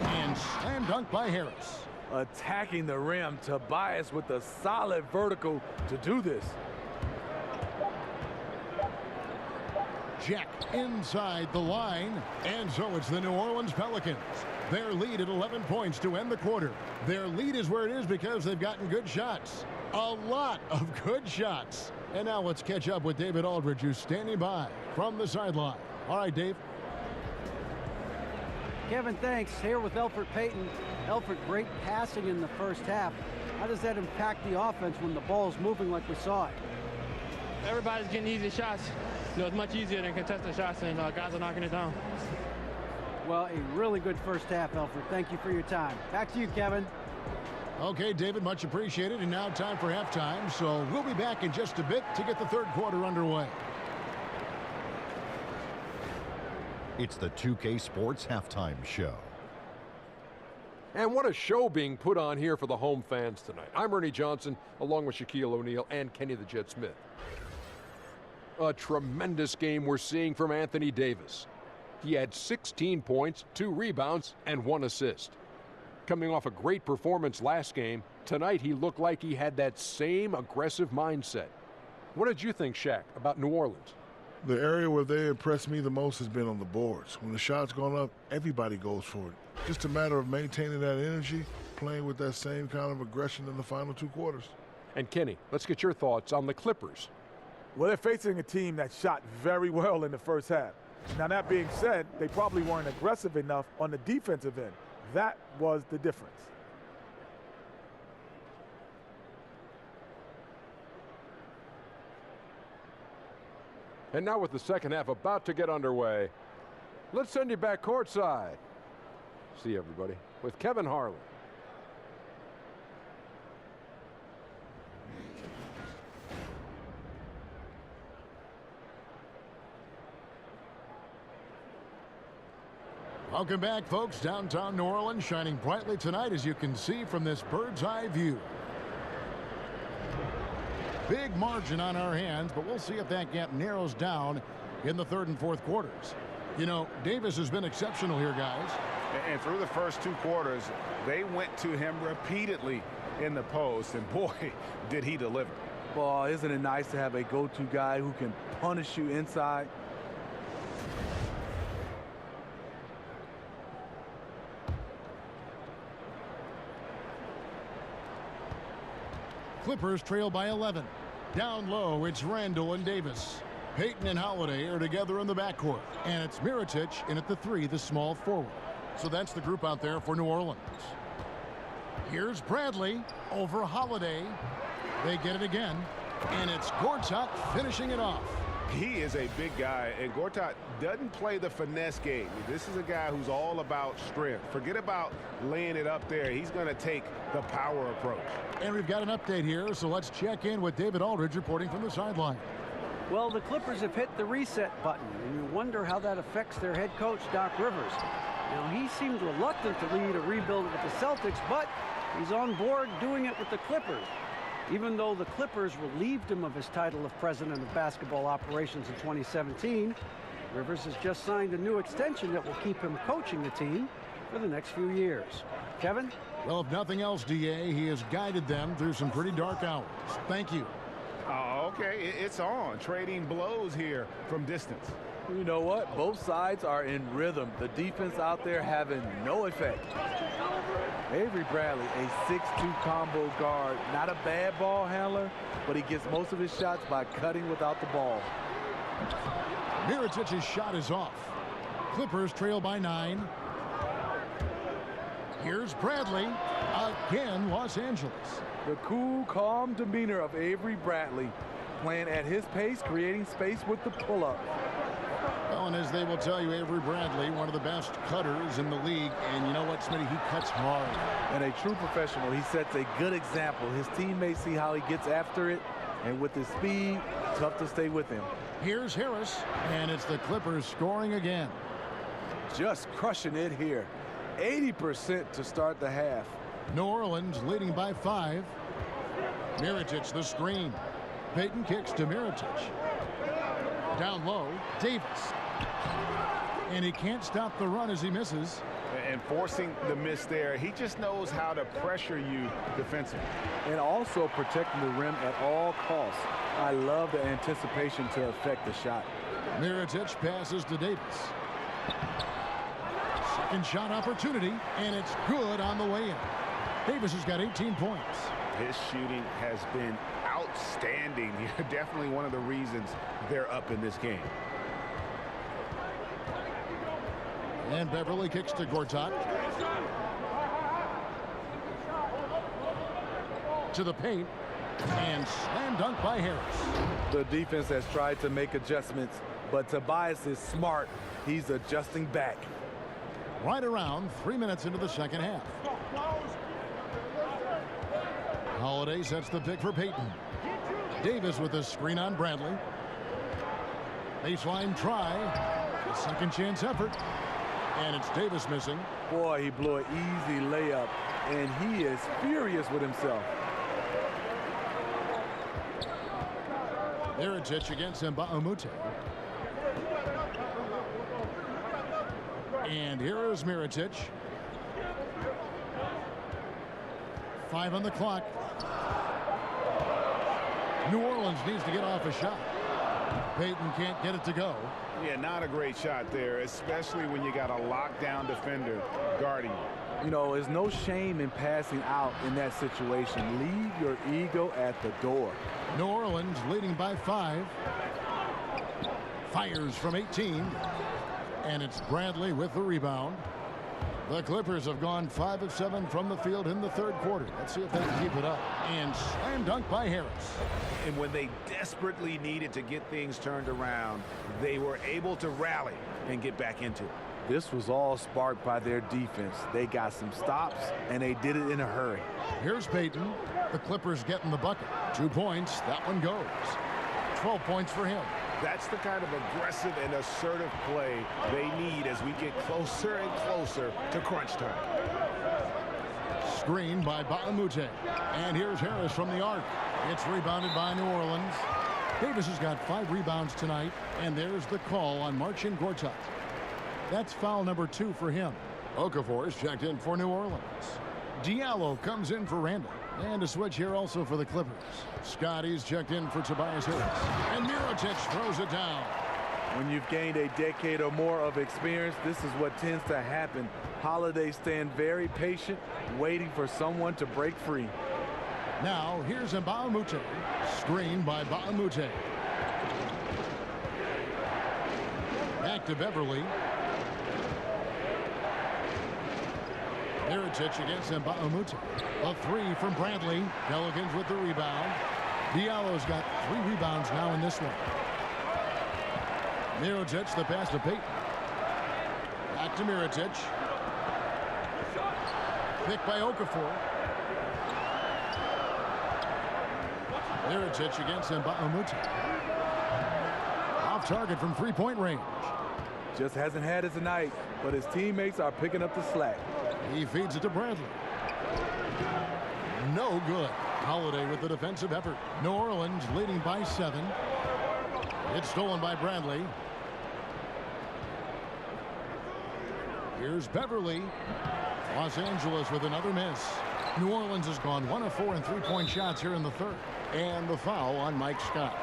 And slam dunk by Harris. Attacking the rim. Tobias with a solid vertical to do this. Jack inside the line. And so it's the New Orleans Pelicans. Their lead at 11 points to end the quarter. Their lead is where it is because they've gotten good shots. A lot of good shots. And now let's catch up with David Aldridge, who's standing by from the sideline. All right, Dave. Kevin, thanks. Here with Elfrid Payton. Elfrid, great passing in the first half. How does that impact the offense when the ball's moving like we saw it? Everybody's getting easy shots. You know, it's much easier than contested shots, and guys are knocking it down. Well, a really good first half, Elfrid. Thank you for your time. Back to you, Kevin. Okay, David, much appreciated. And now time for halftime. So we'll be back in just a bit to get the third quarter underway. It's the 2K Sports Halftime Show. And what a show being put on here for the home fans tonight. I'm Ernie Johnson, along with Shaquille O'Neal and Kenny the Jet Smith. A tremendous game we're seeing from Anthony Davis. He had 16 points, 2 rebounds, and 1 assist. Coming off a great performance last game, tonight he looked like he had that same aggressive mindset. What did you think, Shaq, about New Orleans? The area where they impressed me the most has been on the boards. When the shot's gone up, everybody goes for it. Just a matter of maintaining that energy, playing with that same kind of aggression in the final 2 quarters. And Kenny, let's get your thoughts on the Clippers. Well, they're facing a team that shot very well in the first half. Now, that being said, they probably weren't aggressive enough on the defensive end. That was the difference. And now with the second half about to get underway, let's send you back courtside. See everybody with Kevin Harlan. Welcome back, folks. Downtown New Orleans shining brightly tonight, as you can see from this bird's eye view. Big margin on our hands, but we'll see if that gap narrows down in the third and fourth quarters. You know, Davis has been exceptional here, guys. And through the first 2 quarters, they went to him repeatedly in the post, and boy, did he deliver. Well, isn't it nice to have a go-to guy who can punish you inside? Clippers trail by 11. Down low, it's Randall and Davis. Payton and Holiday are together in the backcourt. And it's Mirotic in at the 3, the small forward. So that's the group out there for New Orleans. Here's Bradley over Holiday. They get it again. And it's Gortat finishing it off. He is a big guy, and Gortat doesn't play the finesse game. This is a guy who's all about strength. Forget about laying it up there. He's going to take the power approach. And we've got an update here, so let's check in with David Aldridge reporting from the sideline. Well, the Clippers have hit the reset button, and you wonder how that affects their head coach, Doc Rivers. Now, he seemed reluctant to lead a rebuild with the Celtics, but he's on board doing it with the Clippers. Even though the Clippers relieved him of his title of president of basketball operations in 2017, Rivers has just signed a new extension that will keep him coaching the team for the next few years. Kevin, Well, if nothing else, DA, he has guided them through some pretty dark hours. Thank you. Oh, okay. It's on. Trading blows here from distance. You know what? Both sides are in rhythm. The defense out there having no effect. Avery Bradley, a 6'2" combo guard. Not a bad ball handler, but he gets most of his shots by cutting without the ball. Mirotich's shot is off. Clippers trail by 9. Here's Bradley. Again, Los Angeles. The cool, calm demeanor of Avery Bradley, playing at his pace, creating space with the pull-up. Well, and as they will tell you, Avery Bradley, one of the best cutters in the league. And you know what, Smitty? He cuts hard. And a true professional. He sets a good example. His teammates see how he gets after it. And with his speed, tough to stay with him. Here's Harris. And it's the Clippers scoring again. Just crushing it here. 80% to start the half. New Orleans leading by 5. Mirotic the screen. Payton kicks to Mirotic. Down low, Davis. And he can't stop the run as he misses. And forcing the miss there, he just knows how to pressure you defensively. And also protecting the rim at all costs. I love the anticipation to affect the shot. Mirotic passes to Davis. Second shot opportunity, and it's good on the way in. Davis has got 18 points. His shooting has been outstanding. Definitely one of the reasons they're up in this game. And Beverly kicks to Gortat. To the paint. And slam dunk by Harris. The defense has tried to make adjustments, but Tobias is smart. He's adjusting back. Right around 3 minutes into the second half. Holiday sets the pick for Payton. Davis with a screen on Bradley. Baseline try. A second chance effort. And it's Davis missing. Boy, he blew an easy layup, and he is furious with himself. Mirotic against Mbamute. And here is Mirotic. 5 on the clock. New Orleans needs to get off a shot. Payton can't get it to go. Yeah, not a great shot there, especially when you got a lockdown defender guarding you. You know, there's no shame in passing out in that situation. Leave your ego at the door. New Orleans leading by 5. Fires from 18. And it's Bradley with the rebound. The Clippers have gone 5 of 7 from the field in the third quarter. Let's see if they can keep it up. And slam dunk by Harris. And when they desperately needed to get things turned around, they were able to rally and get back into it. This was all sparked by their defense. They got some stops, and they did it in a hurry. Here's Payton. The Clippers getting the bucket. 2 points. That one goes. 12 points for him. That's the kind of aggressive and assertive play they need as we get closer and closer to crunch time. Screen by Mbamute. And here's Harris from the arc. It's rebounded by New Orleans. Davis has got 5 rebounds tonight. And there's the call on Marcin Gortat. That's foul number 2 for him. Okafor is checked in for New Orleans. Diallo comes in for Randall. And a switch here also for the Clippers. Scotty's checked in for Tobias Harris. And Mirotic throws it down. When you've gained a decade or more of experience, this is what tends to happen. Holiday staying very patient, waiting for someone to break free. Now, here's Mbamute. Screen by Mbamute. Back to Beverly. Mirotic against Mbamute. A 3 from Bradley. Pelicans with the rebound. Diallo's got 3 rebounds now in this one. Mirotic, the pass to Payton. Back to Mirotic. Picked by Okafor. Mirotic against Mbamute. Off target from 3-point range. Just hasn't had it tonight, but his teammates are picking up the slack. He feeds it to Bradley. No good. Holiday with the defensive effort. New Orleans leading by 7. It's stolen by Bradley. Here's Beverly. Los Angeles with another miss. New Orleans has gone 1 of 4 in three-point shots here in the third. And the foul on Mike Scott.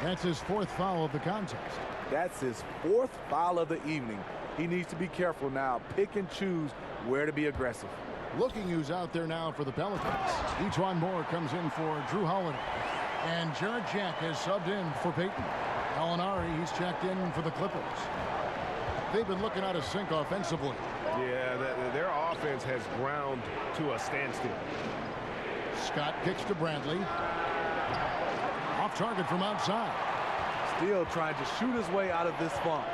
That's his 4th foul of the contest. That's his 4th foul of the evening. He needs to be careful now. Pick and choose where to be aggressive. Looking who's out there now for the Pelicans. E'Twaun Moore comes in for Drew Holiday. And Jared Jack has subbed in for Peyton. Gallinari, he's checked in for the Clippers. They've been looking out of sync offensively. Yeah, their offense has ground to a standstill. Scott kicks to Bradley. Off target from outside. Still trying to shoot his way out of this funk.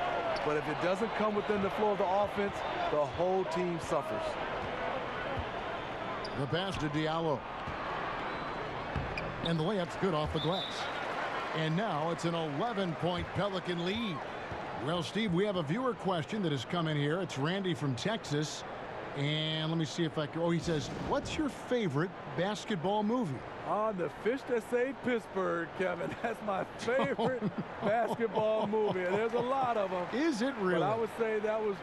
But if it doesn't come within the flow of the offense, the whole team suffers. The pass to Diallo. And the layup's good off the glass. And now it's an 11-point Pelican lead. Well, Steve, we have a viewer question that has come in here. It's Randy from Texas. And let me see if I can. Oh, he says, what's your favorite basketball movie? On the Fish That Saved Pittsburgh, Kevin. That's my favorite basketball movie. And there's a lot of them. Is it really? But I would say that was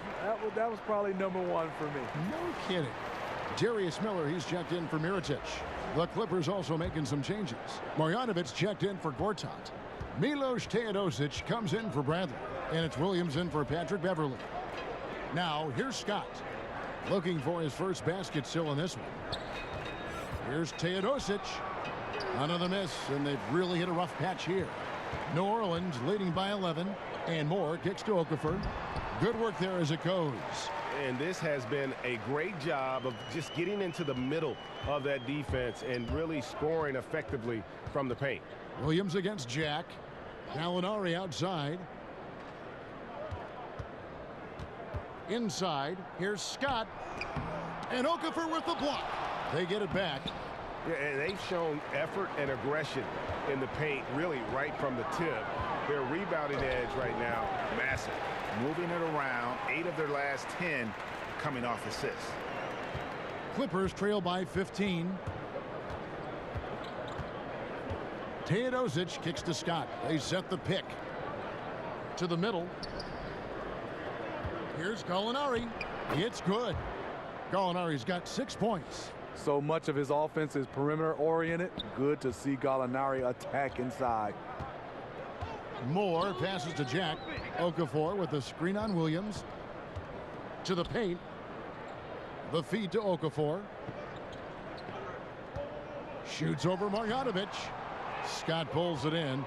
probably #1 for me. No kidding. Darius Miller, he's checked in for Mirotic. The Clippers also making some changes. Marjanovic checked in for Gortat. Milos Teodosic comes in for Bradley. And it's Williams in for Patrick Beverly. Now, here's Scott. Looking for his first basket still in this one. Here's Teodosic. Another miss, and they've really hit a rough patch here. New Orleans leading by 11. And Moore kicks to Okafor. Good work there as it goes. And this has been a great job of just getting into the middle of that defense and really scoring effectively from the paint. Williams against Jack. Gallinari outside. Inside. Here's Scott. And Okafor with the block. They get it back. Yeah, and they've shown effort and aggression in the paint really right from the tip. Their rebounding edge right now, massive. Moving it around, 8 of their last 10 coming off assists. Clippers trail by 15. Teodosic kicks to Scott. They set the pick. To the middle. Here's Gallinari. It's good. Gallinari's got 6 points. So much of his offense is perimeter oriented. Good to see Gallinari attack inside. Moore passes to Jack. Okafor with the screen on Williams. To the paint. The feed to Okafor. Shoots over Marjanovic. Scott pulls it in.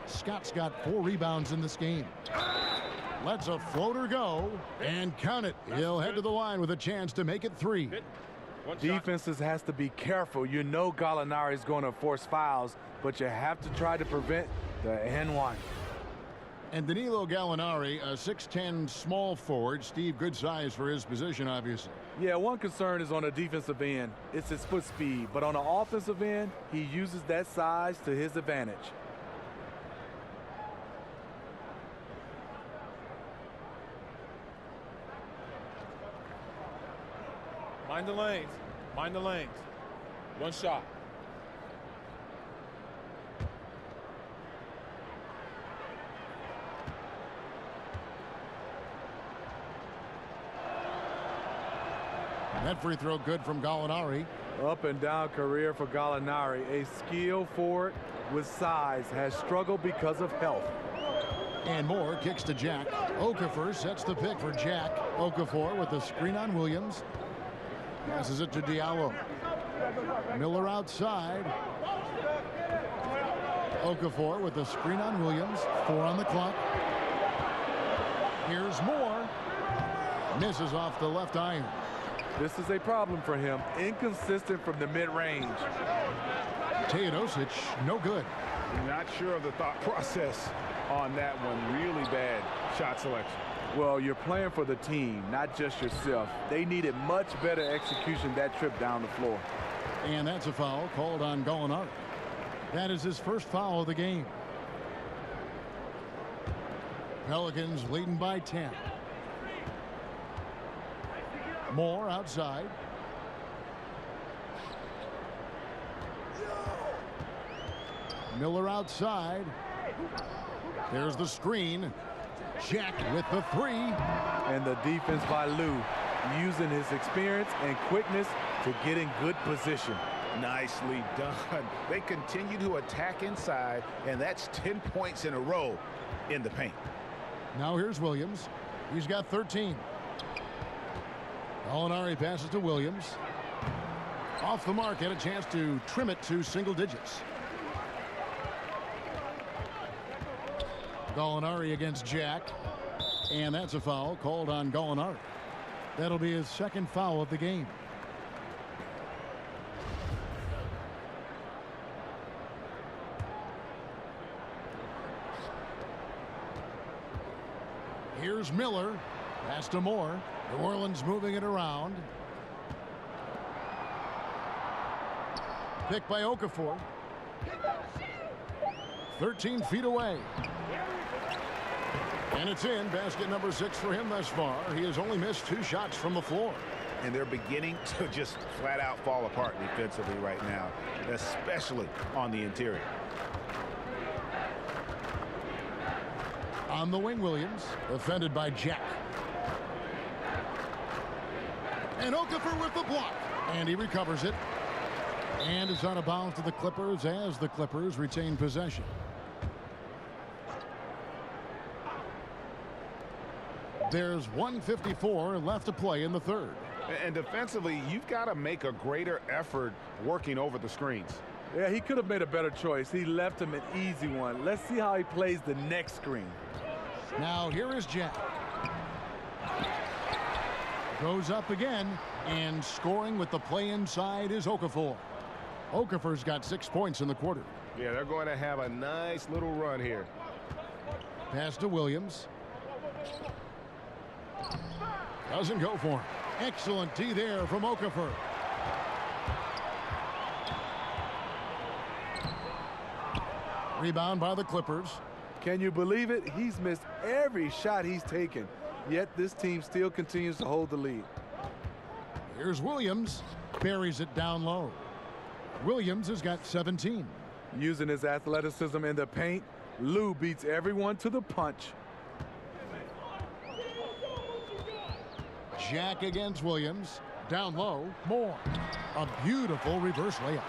Scott's got 4 rebounds in this game. Lets a floater go and count it. He'll head to the line with a chance to make it 3. Defenses has to be careful. You know Gallinari is going to force fouls, but you have to try to prevent the N1. And Danilo Gallinari, a 6'10 small forward. Steve, good size for his position, obviously. Yeah, one concern is on the defensive end. It's his foot speed. But on the offensive end, he uses that size to his advantage. Mind the lanes. Mind the lanes. One shot. That free throw good from Gallinari. Up and down career for Gallinari. A skilled forward with size has struggled because of health. And Moore kicks to Jack. Okafor sets the pick for Jack. Okafor with the screen on Williams. Passes it to Diallo. Miller outside. Okafor with the screen on Williams. 4 on the clock. Here's Moore. Misses off the left iron. This is a problem for him. Inconsistent from the mid-range. Teodosic, no good. Not sure of the thought process on that one. Really bad shot selection. Well, you're playing for the team, not just yourself. They needed much better execution that trip down the floor. And that's a foul called on Gallinari. That is his first foul of the game. Pelicans leading by 10. Moore outside. Miller outside. There's the screen. Jack with the 3. And the defense by Lou. using his experience and quickness to get in good position. Nicely done. They continue to attack inside, and that's 10 points in a row in the paint. Now here's Williams. He's got 13. Gallinari passes to Williams. Off the mark, had a chance to trim it to single digits. Gallinari against Jack. And that's a foul called on Gallinari. That'll be his second foul of the game. Here's Miller. Pass to Moore. New Orleans moving it around. Picked by Okafor. 13 feet away. And it's in. Basket number 6 for him thus far. He has only missed 2 shots from the floor. And they're beginning to just flat out fall apart defensively right now, especially on the interior. On the wing, Williams, defended by Jack. And Okafor with the block. And he recovers it. And it's out of bounds to the Clippers as the Clippers retain possession. There's 1:54 left to play in the third. And defensively, you've got to make a greater effort working over the screens. Yeah, he could have made a better choice. He left him an easy one. Let's see how he plays the next screen. Now here is Jack. Goes up again, and scoring with the play inside is Okafor. Okafor's got 6 points in the quarter. Yeah, they're going to have a nice little run here. Pass to Williams. Doesn't go for him. Excellent D there from Okafor. Rebound by the Clippers. Can you believe it? He's missed every shot he's taken, yet this team still continues to hold the lead. Here's Williams. Buries it down low. Williams has got 17. Using his athleticism in the paint, Lou beats everyone to the punch. Jack against Williams. Down low, Moore. A beautiful reverse layup.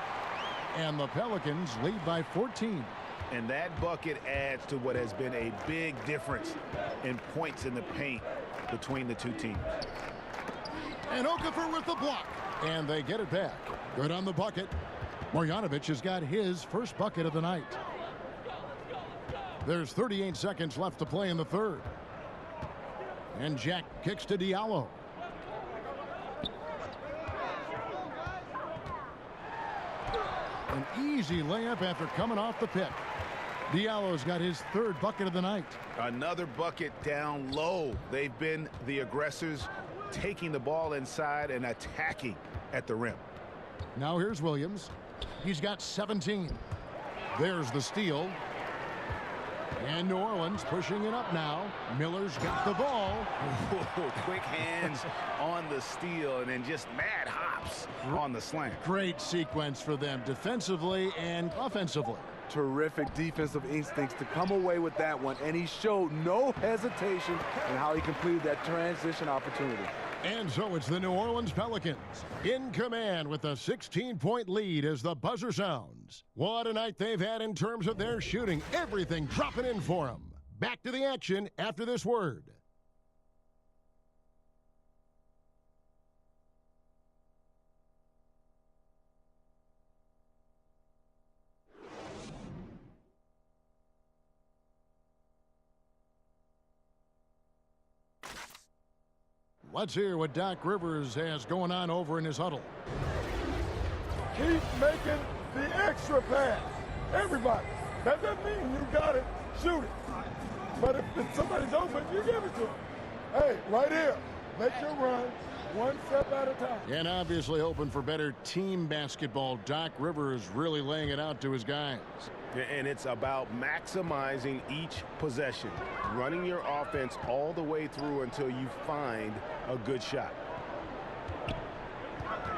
And the Pelicans lead by 14. And that bucket adds to what has been a big difference in points in the paint between the two teams. And Okafor with the block. And they get it back. Good on the bucket. Marjanovic has got his first bucket of the night. There's 38 seconds left to play in the third. And Jack kicks to Diallo. An easy layup after coming off the pick. Diallo's got his third bucket of the night. Another bucket down low. They've been the aggressors, taking the ball inside and attacking at the rim. Now here's Williams. He's got 17. There's the steal. And New Orleans pushing it up now. Miller's got the ball. Whoa, quick hands on the steal and then just mad hops on the slant. Great sequence for them defensively and offensively. Terrific defensive instincts to come away with that one, and he showed no hesitation in how he completed that transition opportunity. And so it's the New Orleans Pelicans in command with a 16-point lead as the buzzer sounds. What a night they've had in terms of their shooting. Everything dropping in for them. Back to the action after this word. Let's hear what Doc Rivers has going on over in his huddle. Keep making the extra pass. Everybody. That doesn't mean you got it. Shoot it. But if somebody's open, you give it to them. Hey, right here. Make your run one step at a time. And obviously hoping for better team basketball. Doc Rivers really laying it out to his guys. And it's about maximizing each possession, running your offense all the way through until you find a good shot.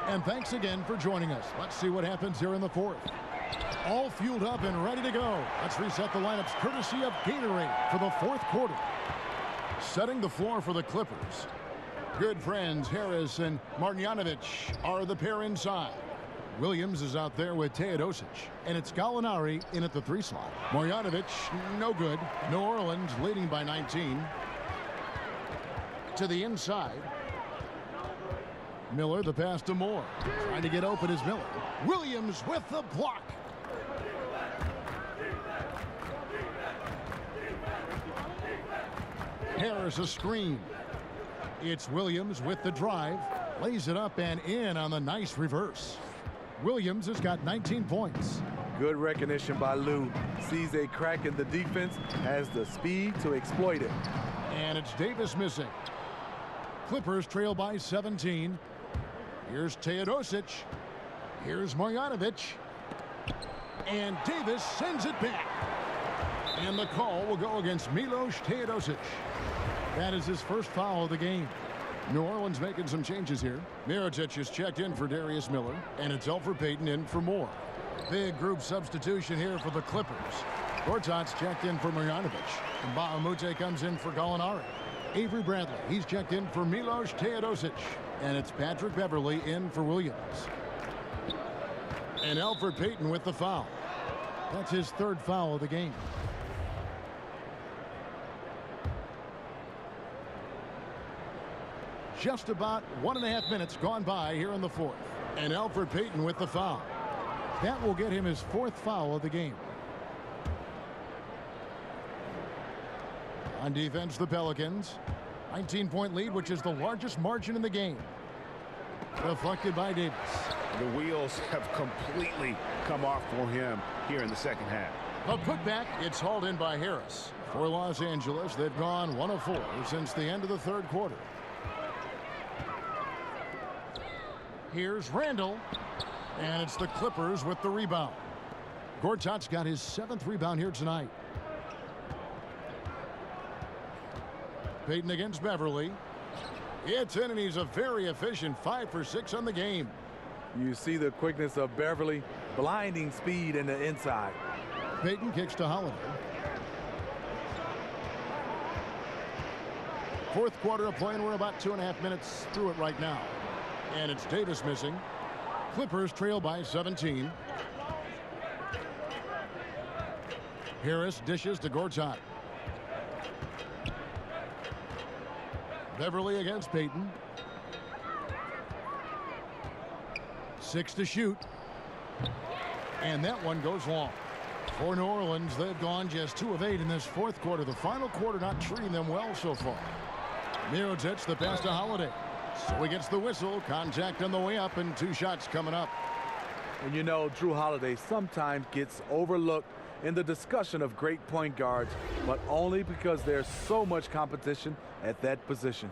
And thanks again for joining us. Let's see what happens here in the fourth. All fueled up and ready to go. Let's reset the lineups courtesy of Gatorade for the fourth quarter. Setting the floor for the Clippers. Good friends Harris and Marjanovic are the pair inside. Williams is out there with Teodosic, and it's Gallinari in at the 3 slot. Marjanovic, no good. New Orleans leading by 19. To the inside. Miller, the pass to Moore. Trying to get open is Miller. Williams with the block. Harris a screen. It's Williams with the drive. Lays it up and in on the nice reverse. Williams has got 19 points. Good recognition by Lou. Sees a crack in the defense, has the speed to exploit it. And it's Davis missing. Clippers trail by 17. Here's Teodosic. Here's Marjanovic. And Davis sends it back. And the call will go against Milos Teodosic. That is his first foul of the game. New Orleans making some changes here. Mirotic is checked in for Darius Miller, and it's Elfrid Payton in for Moore. Big group substitution here for the Clippers. Gortat's checked in for Marjanovic, and Bahamute comes in for Gallinari. Avery Bradley, he's checked in for Milos Teodosic, and it's Patrick Beverley in for Williams. And Elfrid Payton with the foul. That's his 3rd foul of the game. Just about 1.5 minutes gone by here in the 4th. And Elfrid Payton with the foul. That will get him his 4th foul of the game. On defense, the Pelicans. 19-point lead, which is the largest margin in the game. Deflected by Davis. The wheels have completely come off for him here in the second half. A putback, it's hauled in by Harris. For Los Angeles, they've gone 1 of 4 since the end of the 3rd quarter. Here's Randall, and it's the Clippers with the rebound. Gortat's got his 7th rebound here tonight. Payton against Beverley. It's in, and he's a very efficient 5 for 6 on the game. You see the quickness of Beverley, blinding speed in the inside. Payton kicks to Holiday. 4th quarter of play, and we're about 2.5 minutes through it right now. And it's Davis missing. Clippers trail by 17. Harris dishes to Gortat. Beverley against Payton. 6 to shoot. And that one goes long. For New Orleans, they've gone just 2 of 8 in this 4th quarter. The final quarter not treating them well so far. Mirotic, the pass to Holiday. So he gets the whistle. Contact on the way up, and 2 shots coming up. And you know, Drew Holiday sometimes gets overlooked in the discussion of great point guards, but only because there's so much competition at that position.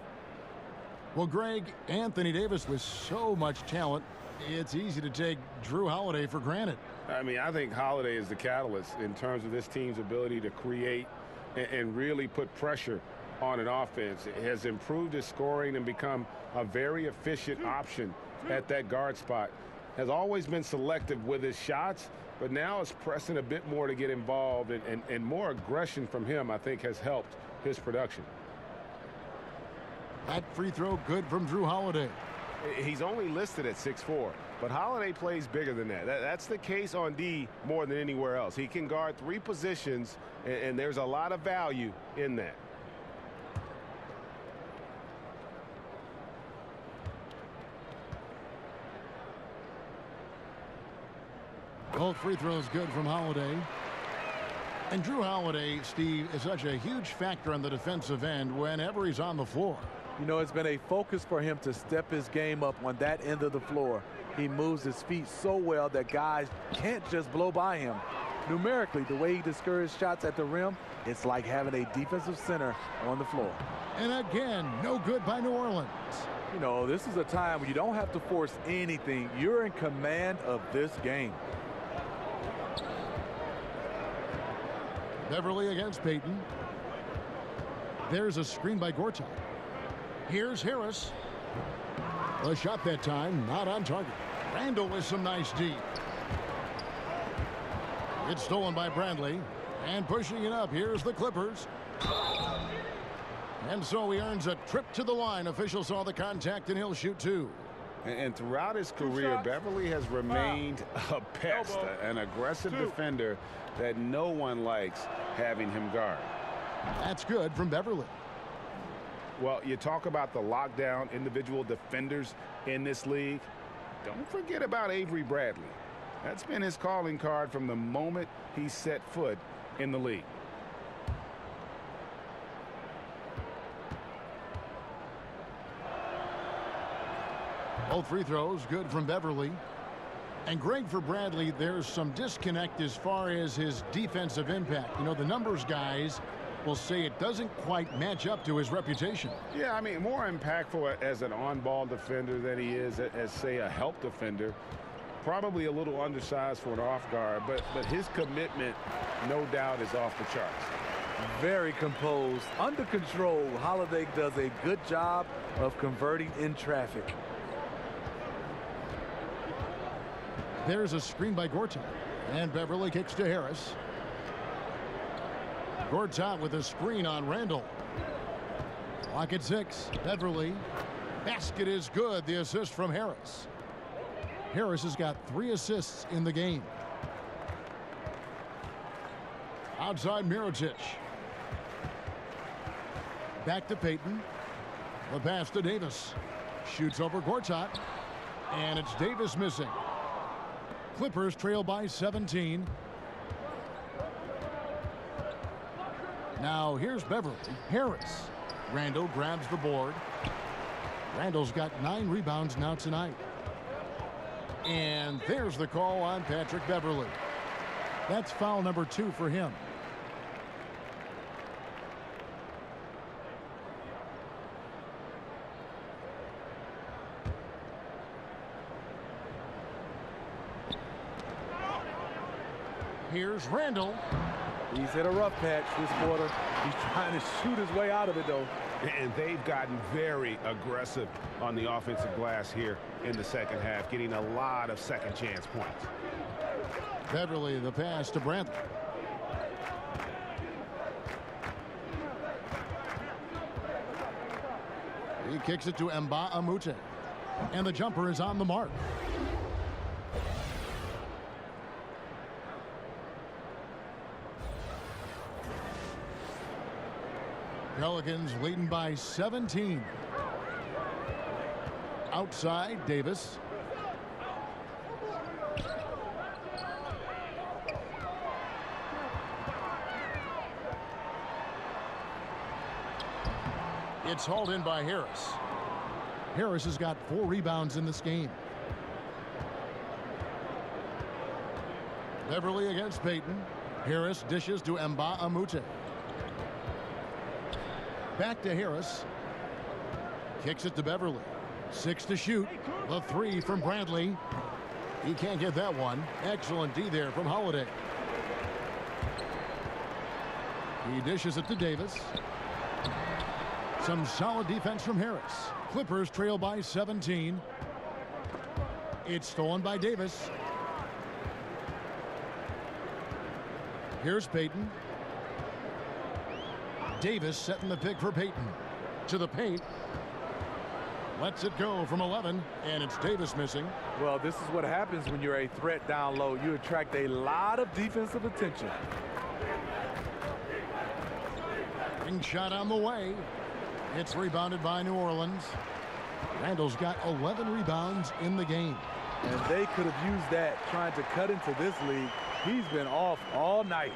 Well, Greg, Anthony Davis with so much talent, it's easy to take Drew Holiday for granted. I mean, I think Holiday is the catalyst in terms of this team's ability to create and really put pressure on an offense. It has improved his scoring and become a very efficient option at that guard spot. Has always been selective with his shots, but now is pressing a bit more to get involved, and more aggression from him, I think, has helped his production. That free throw good from Drew Holiday. He's only listed at 6'4", but Holiday plays bigger than that. That's the case on D more than anywhere else. He can guard 3 positions, and there's a lot of value in that. Both free throws good from Holiday. And Drew Holiday, Steve, is such a huge factor on the defensive end whenever he's on the floor. You know, it's been a focus for him to step his game up on that end of the floor. He moves his feet so well that guys can't just blow by him. Numerically, the way he discourages shots at the rim, it's like having a defensive center on the floor. And again, no good by New Orleans. You know, this is a time when you don't have to force anything. You're in command of this game. Beverley against Payton. There's a screen by Gortat. Here's Harris. A shot that time, not on target. Randall with some nice D. It's stolen by Bradley. And pushing it up, here's the Clippers. And so he earns a trip to the line. Officials saw the contact, and he'll shoot 2. And throughout his career, Beverly has remained a pest, an aggressive defender that no one likes having him guard. That's good from Beverly. Well, you talk about the lockdown individual defenders in this league. Don't forget about Avery Bradley. That's been his calling card from the moment he set foot in the league. Both free throws good from Beverly. And Greg, for Bradley, there's some disconnect as far as his defensive impact. You know, the numbers guys will say it doesn't quite match up to his reputation. Yeah, I mean, more impactful as an on-ball defender than he is as, say, a help defender. Probably a little undersized for an off guard, but his commitment, no doubt, is off the charts. Very composed, under control. Holiday does a good job of converting in traffic. There's a screen by Gortat, and Beverly kicks to Harris. Gortat with a screen on Randall. Clock at 6. Beverly. Basket is good. The assist from Harris. Harris has got 3 assists in the game. Outside Mirotic. Back to Payton. The pass to Davis. Shoots over Gortat. And it's Davis missing. Clippers trail by 17. Now here's Beverly. Harris. Randall grabs the board. Randall's got 9 rebounds now tonight. And there's the call on Patrick Beverly. That's foul number 2 for him. Here's Randall. He's hit a rough patch this quarter. He's trying to shoot his way out of it, though. And they've gotten very aggressive on the offensive glass here in the second half, getting a lot of second chance points. Beverly, the pass to Brantley. He kicks it to Mba Amute. And the jumper is on the mark. Pelicans leading by 17. Outside, Davis. It's hauled in by Harris. Harris has got 4 rebounds in this game. Beverly against Payton. Harris dishes to Mba Amute. Back to Harris. Kicks it to Beverly. 6 to shoot. The 3 from Bradley. He can't get that one. Excellent D there from Holiday. He dishes it to Davis. Some solid defense from Harris. Clippers trail by 17. It's stolen by Davis. Here's Payton. Davis setting the pick for Payton. To the paint. Lets it go from 11, and it's Davis missing. Well, this is what happens when you're a threat down low. You attract a lot of defensive attention. Shot on the way. It's rebounded by New Orleans. Randall's got 11 rebounds in the game. And they could have used that trying to cut into this league. He's been off all night.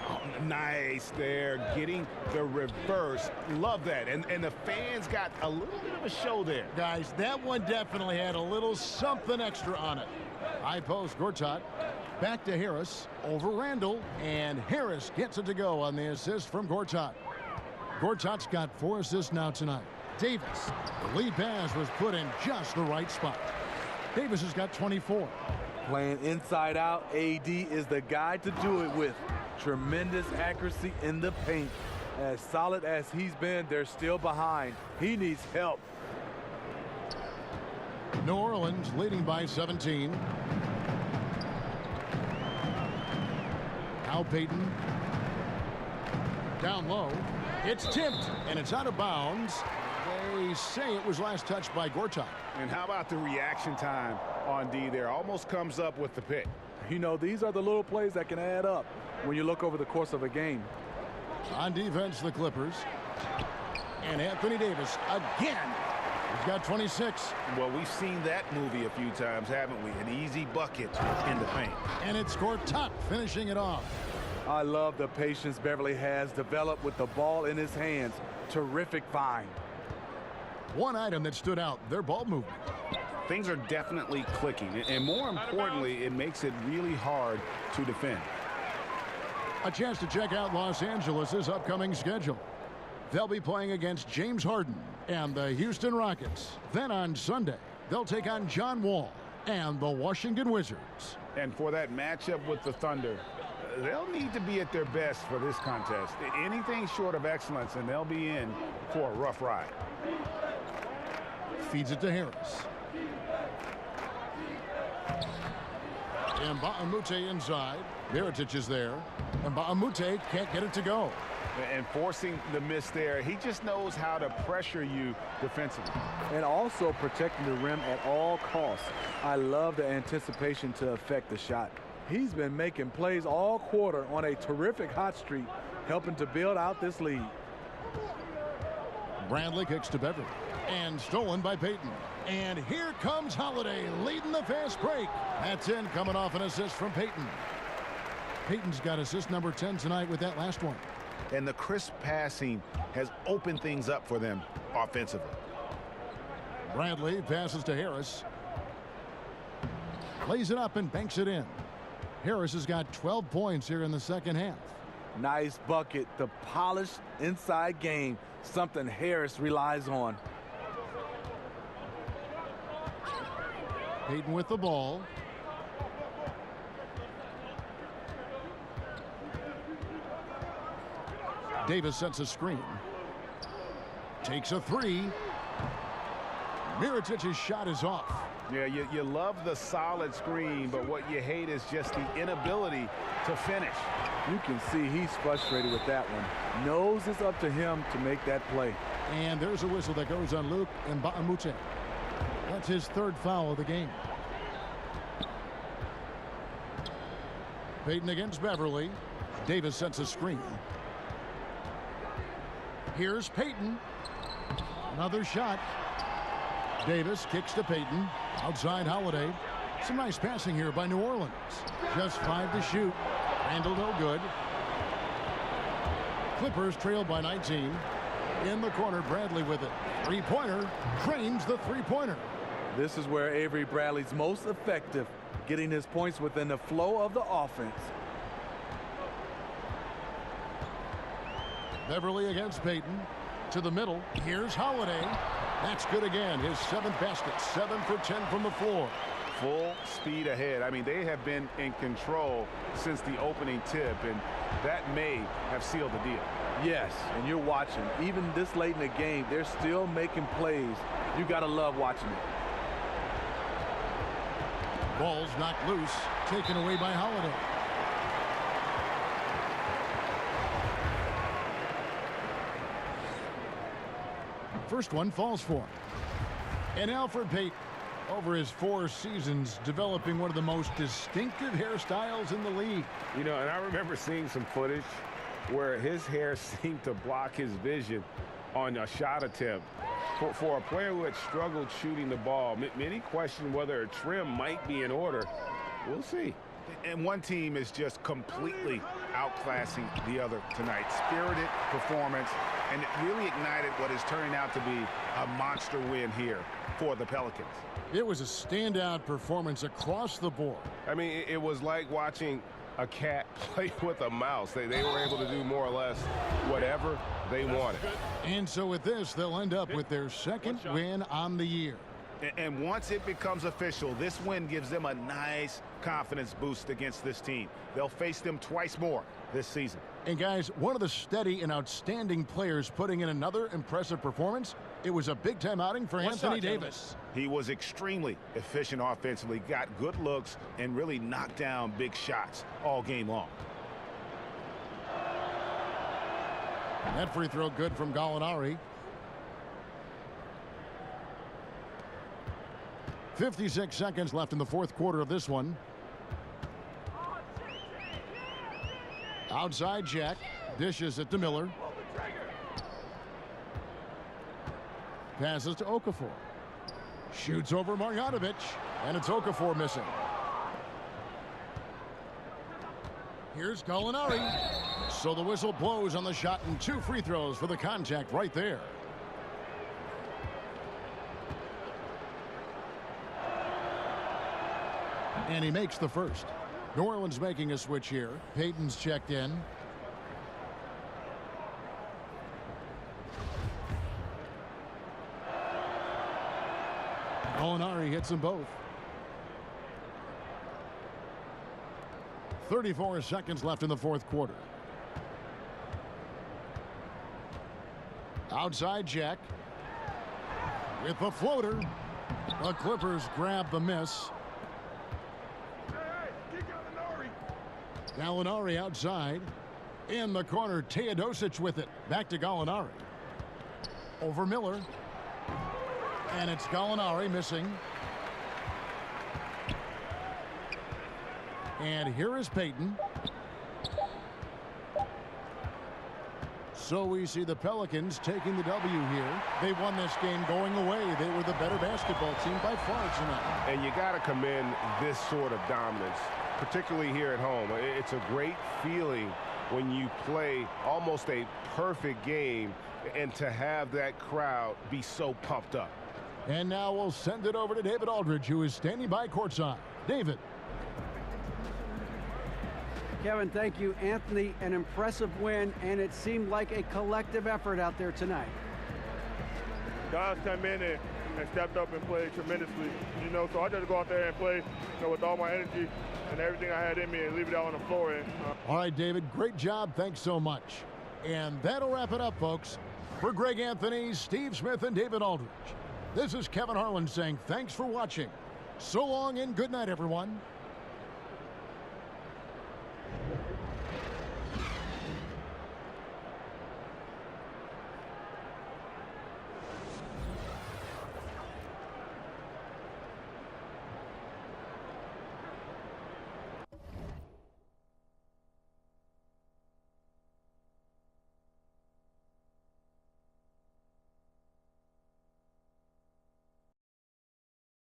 Oh, nice there, getting the reverse. Love that. And the fans got a little bit of a show there. Guys, that one definitely had a little something extra on it. High post, Gortat. Back to Harris. Over Randall. And Harris gets it to go on the assist from Gortat. Gortat's got 4 assists now tonight. Davis. The lead pass was put in just the right spot. Davis has got 24. Playing inside out, AD is the guy to do it with. Tremendous accuracy in the paint. As solid as he's been, they're still behind. He needs help. New Orleans leading by 17. Now Payton. Down low. It's tipped, and it's out of bounds. They say it was last touched by Gortat. And how about the reaction time on D there? Almost comes up with the pick. You know, these are the little plays that can add up when you look over the course of a game. On defense, the Clippers. And Anthony Davis again. He's got 26. Well, we've seen that movie a few times, haven't we? An easy bucket in the paint. And it's Gortat finishing it off. I love the patience Beverly has developed with the ball in his hands. Terrific find. One item that stood out, their ball movement. Things are definitely clicking, and more importantly, it makes it really hard to defend. A chance to check out Los Angeles' upcoming schedule. They'll be playing against James Harden and the Houston Rockets. Then on Sunday, they'll take on John Wall and the Washington Wizards. And for that matchup with the Thunder, they'll need to be at their best for this contest. Anything short of excellence, and they'll be in for a rough ride. Feeds it to Harris. And Mba'amute inside. Mirotic is there. And Mba'amute can't get it to go. And forcing the miss there, he just knows how to pressure you defensively. And also protecting the rim at all costs. I love the anticipation to affect the shot. He's been making plays all quarter on a terrific hot streak, helping to build out this lead. Bradley kicks to Beverly. And stolen by Payton. And here comes Holiday leading the fast break. That's in, coming off an assist from Payton. Payton's got assist number 10 tonight with that last one. And the crisp passing has opened things up for them offensively. Bradley passes to Harris. Lays it up and banks it in. Harris has got 12 points here in the second half. Nice bucket. The polished inside game. Something Harris relies on. Payton with the ball. Davis sets a screen. Takes a three. Mirotic's shot is off. Yeah, you love the solid screen, but what you hate is just the inability to finish. You can see he's frustrated with that one. Knows it's up to him to make that play. And there's a whistle that goes on Luke Mba'amute. That's his third foul of the game. Payton against Beverly. Davis sets a screen. Here's Payton. Another shot. Davis kicks to Payton. Outside Holiday. Some nice passing here by New Orleans. Just 5 to shoot. Handle no good. Clippers trail by 19. In the corner, Bradley with it. Three-pointer. Drains the three-pointer. This is where Avery Bradley's most effective, getting his points within the flow of the offense. Beverly against Payton. To the middle. Here's Holiday. That's good again. His 7th basket. 7 for 10 from the floor. Full speed ahead. I mean, they have been in control since the opening tip, and that may have sealed the deal. Yes, and you're watching. Even this late in the game, they're still making plays. You got to love watching it. Ball's knocked loose. Taken away by Holiday. First one falls for him. And Alfred Payton, over his 4 seasons, developing one of the most distinctive hairstyles in the league. You know, and I remember seeing some footage where his hair seemed to block his vision on a shot attempt. For a player who had struggled shooting the ball, many question whether a trim might be in order. We'll see. And one team is just completely outclassing the other tonight. Spirited performance, and it really ignited what is turning out to be a monster win here for the Pelicans. It was a standout performance across the board. I mean, it was like watching a cat play with a mouse. They were able to do more or less whatever they wanted. And so with this, they'll end up with their 2nd win on the year. And once it becomes official, this win gives them a nice confidence boost against this team. They'll face them twice more this season. And guys, one of the steady and outstanding players putting in another impressive performance. It was a big-time outing for Anthony Davis. He was extremely efficient offensively, got good looks, and really knocked down big shots all game long. That free throw good from Gallinari. 56 seconds left in the fourth quarter of this one. Outside Jack. Dishes it to Miller. Passes to Okafor. Shoots over Marjanovic. And it's Okafor missing. Here's Gallinari. So the whistle blows on the shot and 2 free throws for the contact right there. And he makes the first. New Orleans making a switch here. Payton's checked in. Gallinari hits them both. 34 seconds left in the fourth quarter. Outside Jack. With the floater. The Clippers grab the miss. Gallinari outside. In the corner, Teodosic with it. Back to Gallinari. Over Miller. And it's Gallinari missing. And here is Payton. So we see the Pelicans taking the W here. They won this game going away. They were the better basketball team by far tonight. And you got to commend this sort of dominance, particularly here at home. It's a great feeling when you play almost a perfect game and to have that crowd be so pumped up. And now we'll send it over to David Aldridge, who is standing by courtside. David. Kevin, thank you. Anthony, an impressive win, and it seemed like a collective effort out there tonight. Guys come in and stepped up and played tremendously, so I just go out there and play with all my energy and everything I had in me and leave it out on the floor. All right, David, great job. Thanks so much. And that'll wrap it up, folks. For Greg Anthony, Steve Smith, and David Aldridge, this is Kevin Harlan saying thanks for watching. So long and good night, everyone.